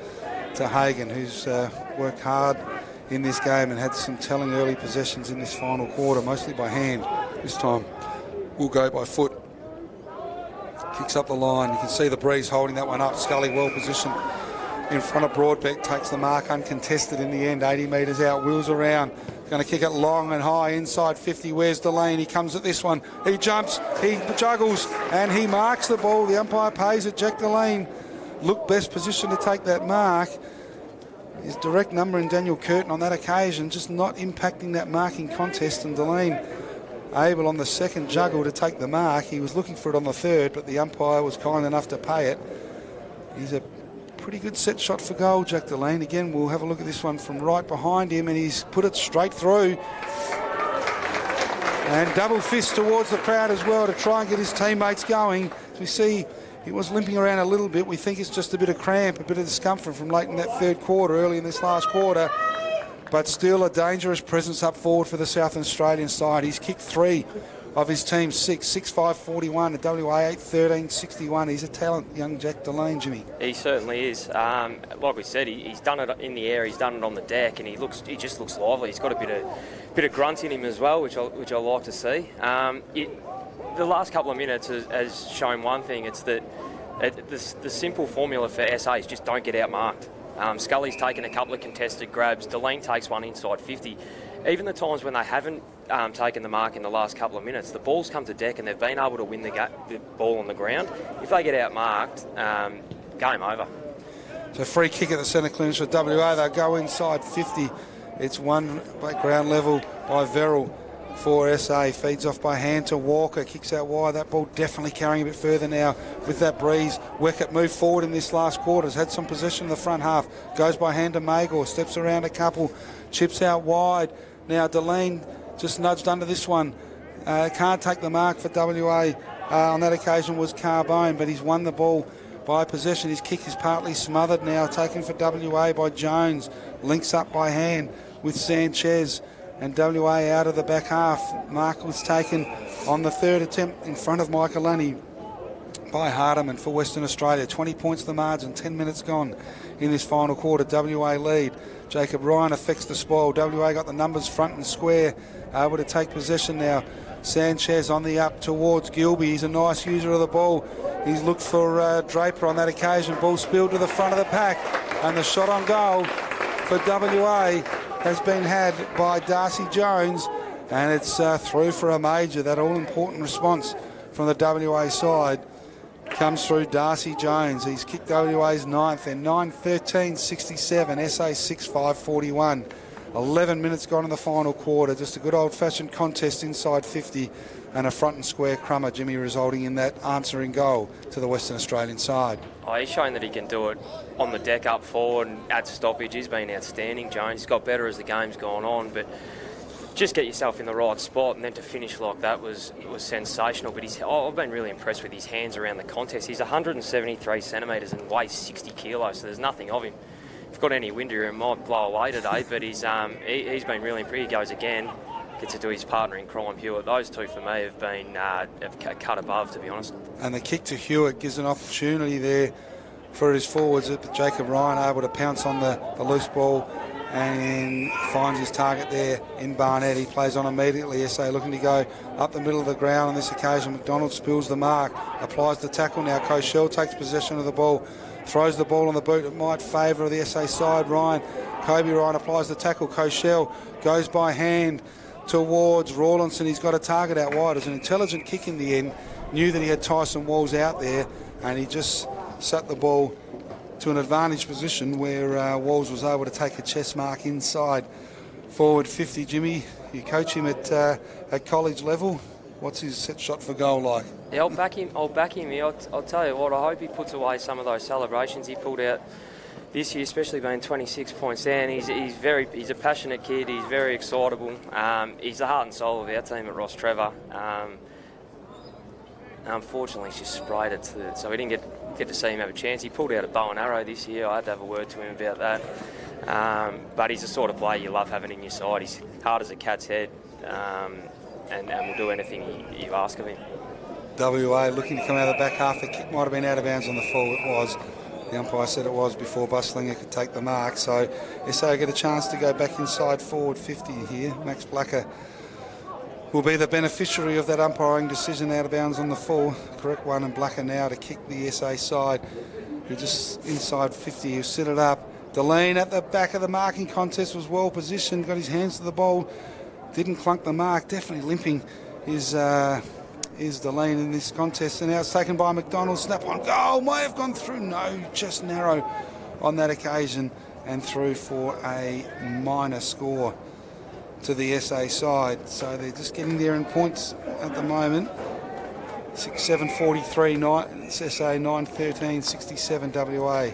to Hagan, who's worked hard in this game and had some telling early possessions in this final quarter, mostly by hand. This time we'll go by foot. Kicks up the line. You can see the Breeze holding that one up. Scully well positioned in front of Broadbeck. Takes the mark uncontested in the end. 80 metres out. Wheels around. Going to kick it long and high inside 50. Where's Deline? He comes at this one. He jumps. He juggles. And he marks the ball. The umpire pays it. Jack Deline looked best positioned to take that mark. His direct number in Daniel Curtin on that occasion, just not impacting that marking contest, and Deline able on the second juggle to take the mark. He was looking for it on the third, but the umpire was kind enough to pay it. He's a pretty good set shot for goal, Jack Deline. Again, we'll have a look at this one from right behind him, and he's put it straight through. And double fist towards the crowd as well to try and get his teammates going. As we see, he was limping around a little bit. We think it's just a bit of cramp, a bit of discomfort from late in that third quarter, early in this last quarter. But still a dangerous presence up forward for the South Australian side. He's kicked 3 of his team, 6'5", 41, a WA 8'13", 61. He's a talent, young Jack Delaney, Jimmy. He certainly is. Like we said, he's done it in the air, he's done it on the deck, and he just looks lively. He's got a bit of grunt in him as well, which I like to see. The last couple of minutes has shown one thing. It's that the simple formula for SA is just don't get outmarked. Scully's taken a couple of contested grabs. Delaney takes one inside 50. Even the times when they haven't taken the mark in the last couple of minutes, the ball's come to deck and they've been able to win the ball on the ground. If they get outmarked, game over. So free kick at the centre clearance for WA. They'll go inside 50. It's won by ground level by Verrill for SA. Feeds off by hand to Walker. Kicks out wide. That ball definitely carrying a bit further now with that breeze. Wicket moved forward in this last quarter. Has had some possession in the front half. Goes by hand to Magor. Steps around a couple. Chips out wide. Now Delaney just nudged under this one. Can't take the mark for WA. On that occasion was Carbone, but he's won the ball by possession. His kick is partly smothered now. Taken for WA by Jones. Links up by hand with Sanchez. And WA out of the back half. Mark was taken on the third attempt in front of Michaelani by Hardiman for Western Australia. 20 points the margin, 10 minutes gone in this final quarter. WA lead. Jacob Ryan affects the spoil. WA got the numbers front and square, able to take possession now. Sanchez on the up towards Gilby. He's a nice user of the ball. He's looked for Draper on that occasion. Ball spilled to the front of the pack, and the shot on goal for WA has been had by Darcy Jones, and it's through for a major. That all-important response from the WA side comes through Darcy Jones. He's kicked WA's ninth and 9-13, 67, SA 6-5, 41. 11 minutes gone in the final quarter. Just a good old-fashioned contest inside 50 and a front and square crummer, Jimmy, resulting in that answering goal to the Western Australian side. Oh, he's shown that he can do it on the deck up forward and at stoppage. He's been outstanding, Jones. He's got better as the game's gone on, but just get yourself in the right spot, and then to finish like that was sensational. But I've been really impressed with his hands around the contest. He's 173 centimetres and weighs 60 kilos, so there's nothing of him. If you've got any wind here, it might blow away today, but he's been really impressed. He goes again, gets it to his partner in Crime Hewitt. Those two for me have been have cut above, to be honest. And the kick to Hewitt gives an opportunity there for his forwards. Jacob Ryan able to pounce on the loose ball and finds his target there in Barnett. He plays on immediately. SA looking to go up the middle of the ground on this occasion. McDonald spills the mark, applies the tackle now. Koshel takes possession of the ball, throws the ball on the boot. It might favour the SA side. Kobe Ryan applies the tackle. Koshel goes by hand towards Rawlinson. He's got a target out wide. It was an intelligent kick in the end. Knew that he had Tyson Walls out there, and he just set the ball to an advantage position where Walls was able to take a chest mark inside forward 50. Jimmy, you coach him at college level. What's his set shot for goal like? Yeah, I'll back him. I'll tell you what, I hope he puts away some of those celebrations he pulled out this year, especially being 26 points down. He's a passionate kid. He's very excitable. He's the heart and soul of our team at Ross Trevor. Unfortunately, he's just sprayed it, so we didn't get to see him have a chance. He pulled out a bow and arrow this year. I had to have a word to him about that. But he's the sort of player you love having in your side. He's hard as a cat's head, and will do anything you ask of him. WA looking to come out of the back half. The kick might have been out of bounds on the full. It was. The umpire said it was before Buslinger could take the mark. So SA get a chance to go back inside forward 50 here. Max Blacker will be the beneficiary of that umpiring decision out of bounds on the full. Correct one, and Blacker now to kick the SA side. Who just inside 50, he'll set it up. Delaney at the back of the marking contest was well positioned, got his hands to the ball, didn't clunk the mark, definitely limping is Delaney in this contest. And now it's taken by McDonald, snap on goal, might have gone through, no, just narrow on that occasion, and through for a minor score to the SA side. So they're just getting there in points at the moment. 6-7, 43, it's SA 9-13, 67 WA.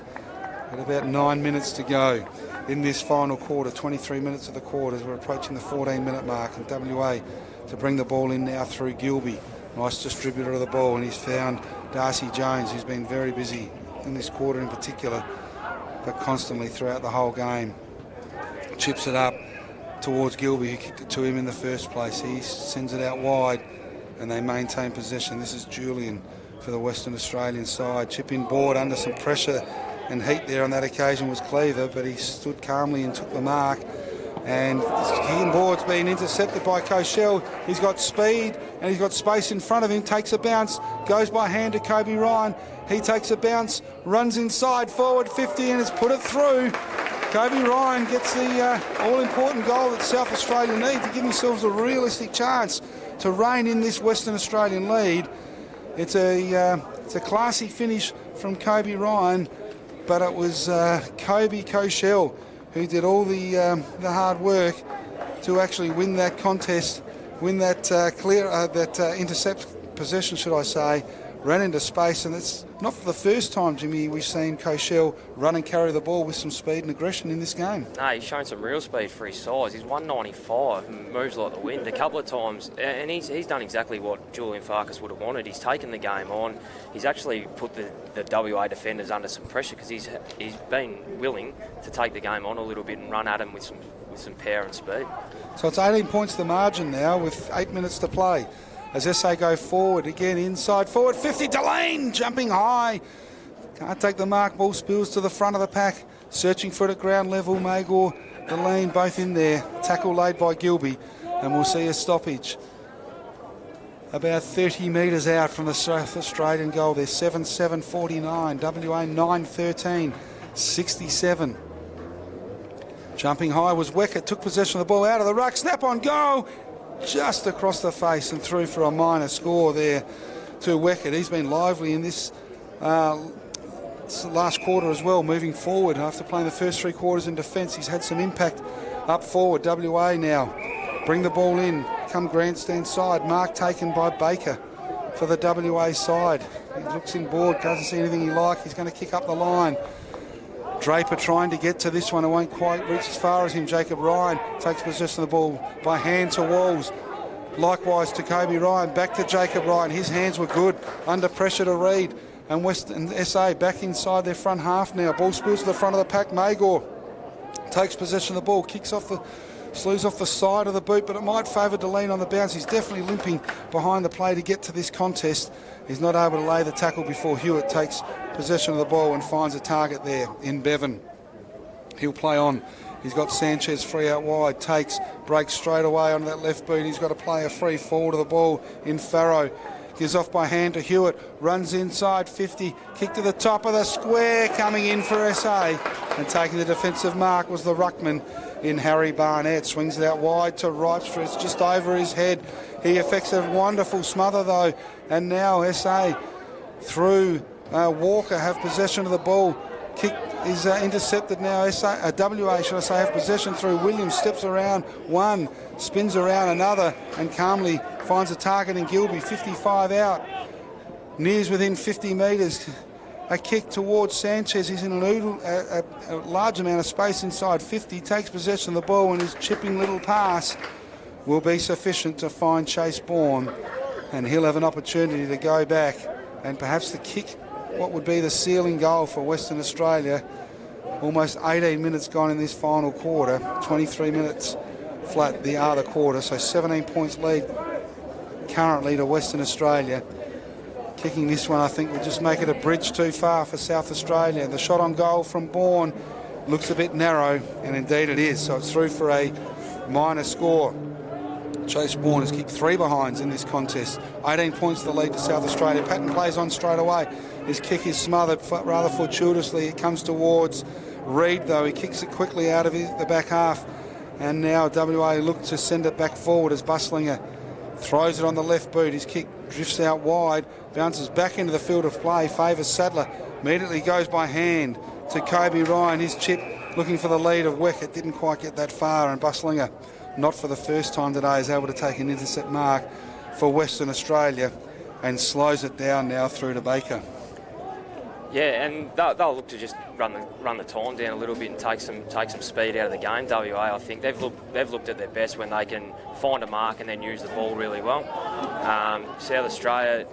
At about 9 minutes to go in this final quarter, 23 minutes of the quarters. We're approaching the 14-minute mark, and WA to bring the ball in now through Gilby. Nice distributor of the ball, and he's found Darcy Jones, who's been very busy in this quarter in particular, but constantly throughout the whole game. Chips it up towards Gilby, who kicked it to him in the first place. He sends it out wide, and they maintain possession. This is Julian for the Western Australian side. Chip in board under some pressure and heat there on that occasion was Cleaver, but he stood calmly and took the mark. And this kicking board's been intercepted by Koshel. He's got speed and he's got space in front of him. Takes a bounce, goes by hand to Kobe Ryan. He takes a bounce, runs inside, forward 50 and has put it through. Kobe Ryan gets the all-important goal that South Australia need to give themselves a realistic chance to rein in this Western Australian lead. It's a classy finish from Kobe Ryan, but it was Kobe Koshel who did all the hard work to actually win that contest, win that intercept possession, should I say. Ran into space, and it's not for the first time, Jimmy, we've seen Koshel run and carry the ball with some speed and aggression in this game. No, he's shown some real speed for his size. He's 195 and moves like the wind a couple of times, and he's done exactly what Julian Farkas would have wanted. He's taken the game on. He's actually put the WA defenders under some pressure because he's been willing to take the game on a little bit and run at him with some power and speed. So it's 18 points the margin now with 8 minutes to play. As SA go forward, again inside, forward 50, Delane jumping high. Can't take the mark, ball spills to the front of the pack. Searching for it at ground level, Magor, Delane both in there. Tackle laid by Gilby, and we'll see a stoppage. About 30 metres out from the South Australian goal there, 7-7-49, WA 9-13, 67. Jumping high was Weckett, took possession of the ball out of the ruck, snap on goal. Just across the face and through for a minor score there to Weckett. He's been lively in this last quarter as well, moving forward. After playing the first 3 quarters in defence, he's had some impact up forward. WA now bring the ball in, come grandstand side. Mark taken by Baker for the WA side. He looks in board, doesn't see anything he likes. He's going to kick up the line. Draper trying to get to this one. It won't quite reach as far as him. Jacob Ryan takes possession of the ball by hand to Walls. Likewise to Kobe Ryan. Back to Jacob Ryan. His hands were good. Under pressure to Reid. And Western SA back inside their front half now. Ball spills to the front of the pack. Magor takes possession of the ball. Kicks off the... Slews off the side of the boot, but it might favour Delane on the bounce. He's definitely limping behind the play to get to this contest. He's not able to lay the tackle before Hewitt takes possession of the ball and finds a target there in Bevan. He'll play on. He's got Sanchez free out wide. Takes, breaks straight away on that left boot. He's got to play a free forward of the ball in Farrow. Gives off by hand to Hewitt. Runs inside 50. Kick to the top of the square. Coming in for SA. And taking the defensive mark was the ruckman in Harry Barnett. Swings it out wide to Ripester. It's just over his head. He effects a wonderful smother though. And now SA through Walker have possession of the ball. Kick is intercepted now. WA, should I say, have possession through Williams. Steps around one, spins around another, and calmly finds a target in Gilby. 55 out. Nears within 50 metres. A kick towards Sanchez. He's in a large amount of space inside 50. Takes possession of the ball, and his chipping little pass will be sufficient to find Chase Bourne. And he'll have an opportunity to go back and perhaps to kick what would be the sealing goal for Western Australia. Almost 18 minutes gone in this final quarter. 23 minutes flat the other quarter. So 17 points lead currently to Western Australia. Kicking this one, I think, will just make it a bridge too far for South Australia. The shot on goal from Bourne looks a bit narrow, and indeed it is. So it's through for a minor score. Chase Bourne has kicked 3 behinds in this contest. 18 points the lead to South Australia. Patton plays on straight away. His kick is smothered rather fortuitously. It comes towards Reid, though. He kicks it quickly out of the back half. And now WA look to send it back forward as Buslinger throws it on the left boot. His kick drifts out wide, bounces back into the field of play, favours Sadler. Immediately goes by hand to Kobe Ryan. His chip looking for the lead of Weckett. Didn't quite get that far, and Buslinger, not for the first time today, is able to take an intercept mark for Western Australia and slows it down now through to Baker. Yeah, and they'll look to just run the time down a little bit and take some speed out of the game. WA, I think they've looked at their best when they can find a mark and then use the ball really well. South Australia,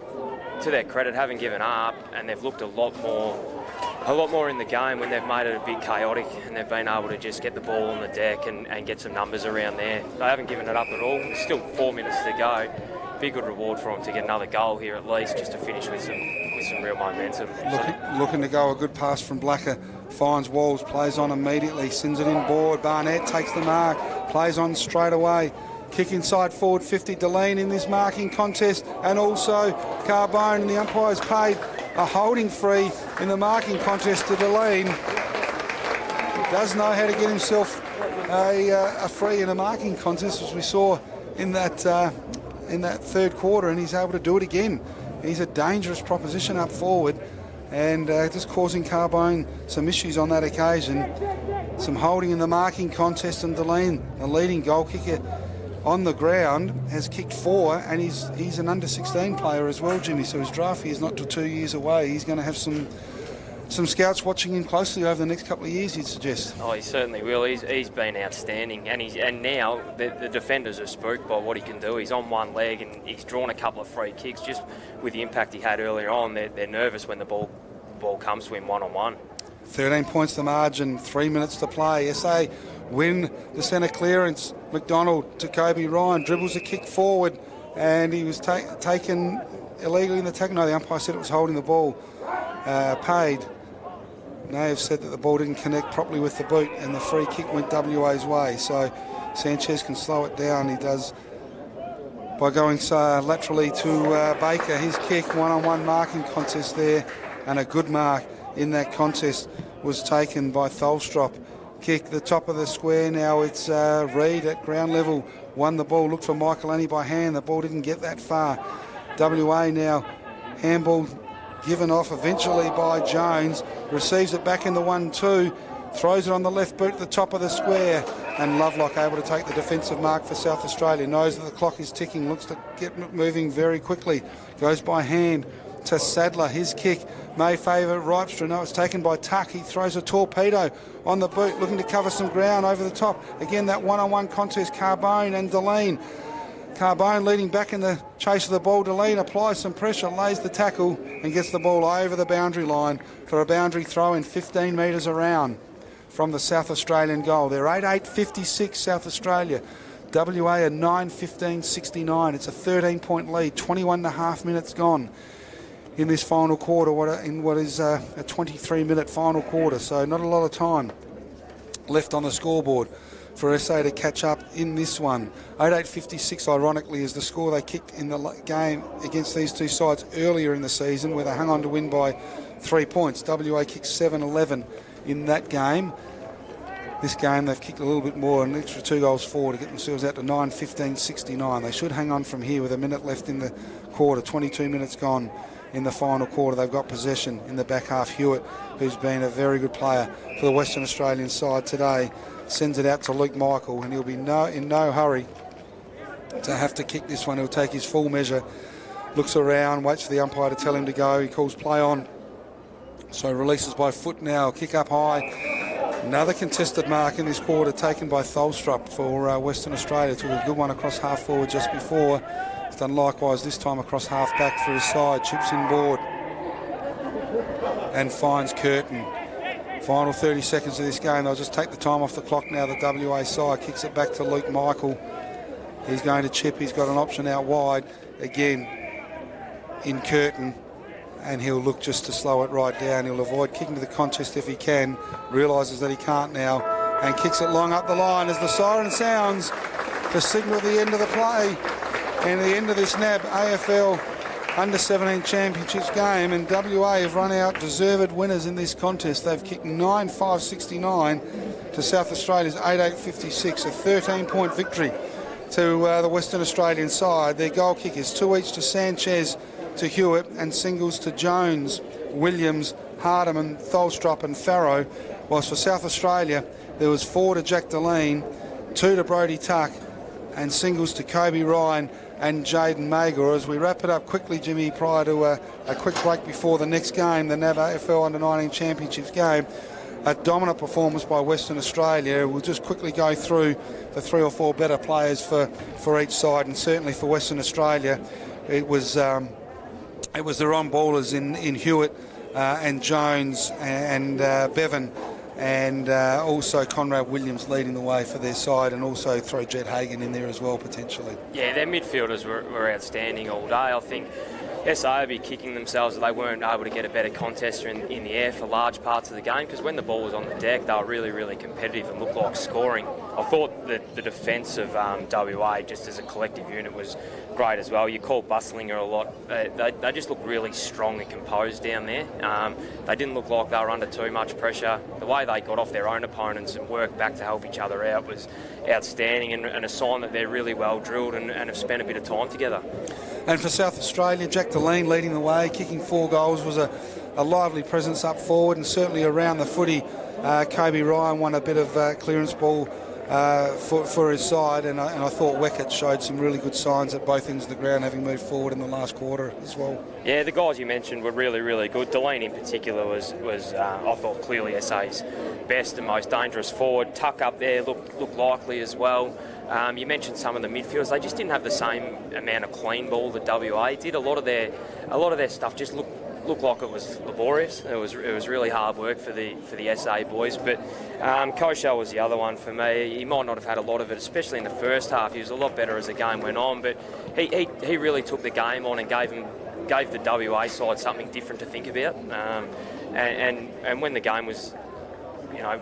to their credit, haven't given up, and they've looked a lot more in the game when they've made it a bit chaotic and they've been able to just get the ball on the deck and get some numbers around there. They haven't given it up at all. Still 4 minutes to go. be a good reward for him to get another goal here at least, just to finish with some real momentum. Looking to go, a good pass from Blacker, finds Walls, plays on immediately, sends it inboard. Barnett takes the mark, plays on straight away. Kick inside forward 50, Deline in this marking contest, and also Carbone, and the umpire's paid a holding free in the marking contest to Deline. He does know how to get himself a free in a marking contest, as we saw in that third quarter, and he's able to do it again. He's a dangerous proposition up forward, and just causing Carbone some issues on that occasion. Some holding in the marking contest, and Deline, the leading goal kicker on the ground, has kicked 4, and he's an under-16 player as well, Jimmy, so his draft year is not till 2 years away. He's going to have some scouts watching him closely over the next couple of years, you'd suggest. Oh, he certainly will. He's been outstanding, and now the defenders are spooked by what he can do. He's on one leg, and he's drawn a couple of free kicks just with the impact he had earlier on. They're nervous when the ball comes to him one-on-one. 13 points the margin, 3 minutes to play. SA win the centre clearance. McDonald to Kobe Ryan, dribbles a kick forward, and he was taken illegally in the tackle. No, the umpire said it was holding the ball. Paid. They have said that the ball didn't connect properly with the boot, and the free kick went WA's way. So Sanchez can slow it down. He does by going laterally to Baker. His kick, one-on-one marking contest there, and a good mark in that contest was taken by Tholstrup. Kick the top of the square now. It's Reid at ground level. Won the ball. Looked for Michaelani by hand. The ball didn't get that far. WA now. Handball given off eventually by Jones. Receives it back in the 1-2. Throws it on the left boot at the top of the square. And Lovelock able to take the defensive mark for South Australia. Knows that the clock is ticking. Looks to get moving very quickly. Goes by hand to Sadler. His kick may favour Ripestra. No, it's taken by Tuck. He throws a torpedo on the boot, looking to cover some ground over the top. Again, that one-on-one contest, Carbone and Deline. Carbone leading back in the chase of the ball. Deline applies some pressure, lays the tackle, and gets the ball over the boundary line for a boundary throw in 15 metres around from the South Australian goal. They're 8-8-56 South Australia. WA are 9-15-69. It's a 13-point lead, 21 and a half minutes gone in this final quarter, in what is a 23-minute final quarter, so not a lot of time left on the scoreboard for SA to catch up in this one. 8-8-56, ironically, is the score they kicked in the game against these two sides earlier in the season, where they hung on to win by 3 points. WA kicked 7-11 in that game. This game they've kicked a little bit more, an extra 2 goals forward to get themselves out to 9-15-69. They should hang on from here with a minute left in the quarter, 22 minutes gone in the final quarter. They've got possession in the back half. Hewitt, who's been a very good player for the Western Australian side today, sends it out to Luke Michael, and he'll be in no hurry to have to kick this one. He'll take his full measure, looks around, waits for the umpire to tell him to go. He calls play on, so releases by foot now. Kick up high. Another contested mark in this quarter taken by Tholstrup for Western Australia. Took a good one across half forward just before. He's done likewise this time across half back for his side. Chips inboard and finds Curtin. Final 30 seconds of this game. They'll just take the time off the clock now. The WA side kicks it back to Luke Michael. He's going to chip. He's got an option out wide again in Curtin, and he'll look just to slow it right down. He'll avoid kicking to the contest if he can. Realises that he can't now, and kicks it long up the line as the siren sounds to signal the end of the play and the end of this NAB AFL Under-17 Championships game. And WA have run out deserved winners in this contest. They've kicked 9-5-69 to South Australia's 8-8-56, a 13-point victory to the Western Australian side. Their goal kickers, 2 each to Sanchez, to Hewitt, and singles to Jones, Williams, Hardiman, Tholstrup and Farrow. Whilst for South Australia, there was 4 to Jack Deline, 2 to Brodie Tuck, and singles to Kobe Ryan and Jaden Magor. As we wrap it up quickly, Jimmy, prior to a quick break before the next game, the NAB AFL Under-19 Championships game, a dominant performance by Western Australia. We'll just quickly go through the 3 or 4 better players for each side, and certainly for Western Australia, it was the on ballers in Hewitt and Jones and Bevan and also Conrad Williams leading the way for their side, and also throw Jed Hagan in there as well potentially. Yeah, their midfielders were outstanding all day. I think SA would be kicking themselves that they weren't able to get a better contester in the air for large parts of the game, because when the ball was on the deck they were really, really competitive and looked like scoring. I thought that the defence of WA, just as a collective unit, was great as well. You call Bustlinger a lot. They just looked really strong and composed down there. They didn't look like they were under too much pressure. The way they got off their own opponents and worked back to help each other out was outstanding, and a sign that they're really well drilled and have spent a bit of time together. And for South Australia, Jack Deline leading the way, kicking 4 goals, was a lively presence up forward, and certainly around the footy. Kobe Ryan won a bit of clearance ball for his side, and I thought Weckett showed some really good signs at both ends of the ground, having moved forward in the last quarter as well. Yeah, the guys you mentioned were really, really good. Deline in particular was I thought, clearly SA's best and most dangerous forward. Tuck up there looked likely as well. You mentioned some of the midfielders. They just didn't have the same amount of clean ball that WA did. A lot of their stuff just looked like it was laborious. It was really hard work for the SA boys. But Koshel was the other one for me. He might not have had a lot of it, especially in the first half. He was a lot better as the game went on, but he really took the game on and gave the WA side something different to think about. And when the game was,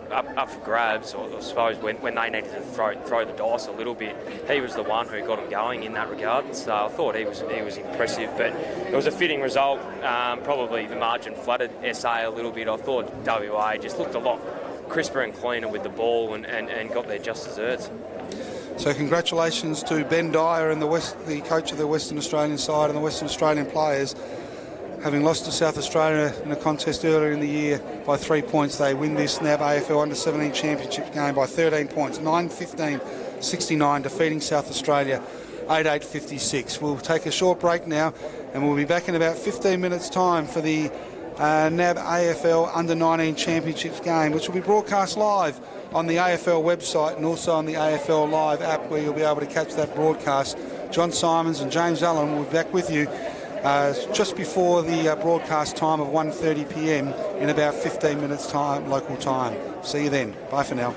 up for grabs, or I suppose when they needed to throw the dice a little bit, he was the one who got them going in that regard. So I thought he was impressive, but it was a fitting result. Probably the margin flattered SA a little bit. I thought WA just looked a lot crisper and cleaner with the ball and got their just desserts. So congratulations to Ben Dyer and the coach of the Western Australian side, and the Western Australian players. Having lost to South Australia in a contest earlier in the year by 3 points, they win this NAB AFL Under-17 Championship game by 13 points, 9-15-69, defeating South Australia 8-8-56. We'll take a short break now, and we'll be back in about 15 minutes' time for the NAB AFL Under-19 Championships game, which will be broadcast live on the AFL website and also on the AFL Live app, where you'll be able to catch that broadcast. John Simons and James Allen will be back with you just before the broadcast time of 1:30 p.m. in about 15 minutes' time, local time. See you then. Bye for now.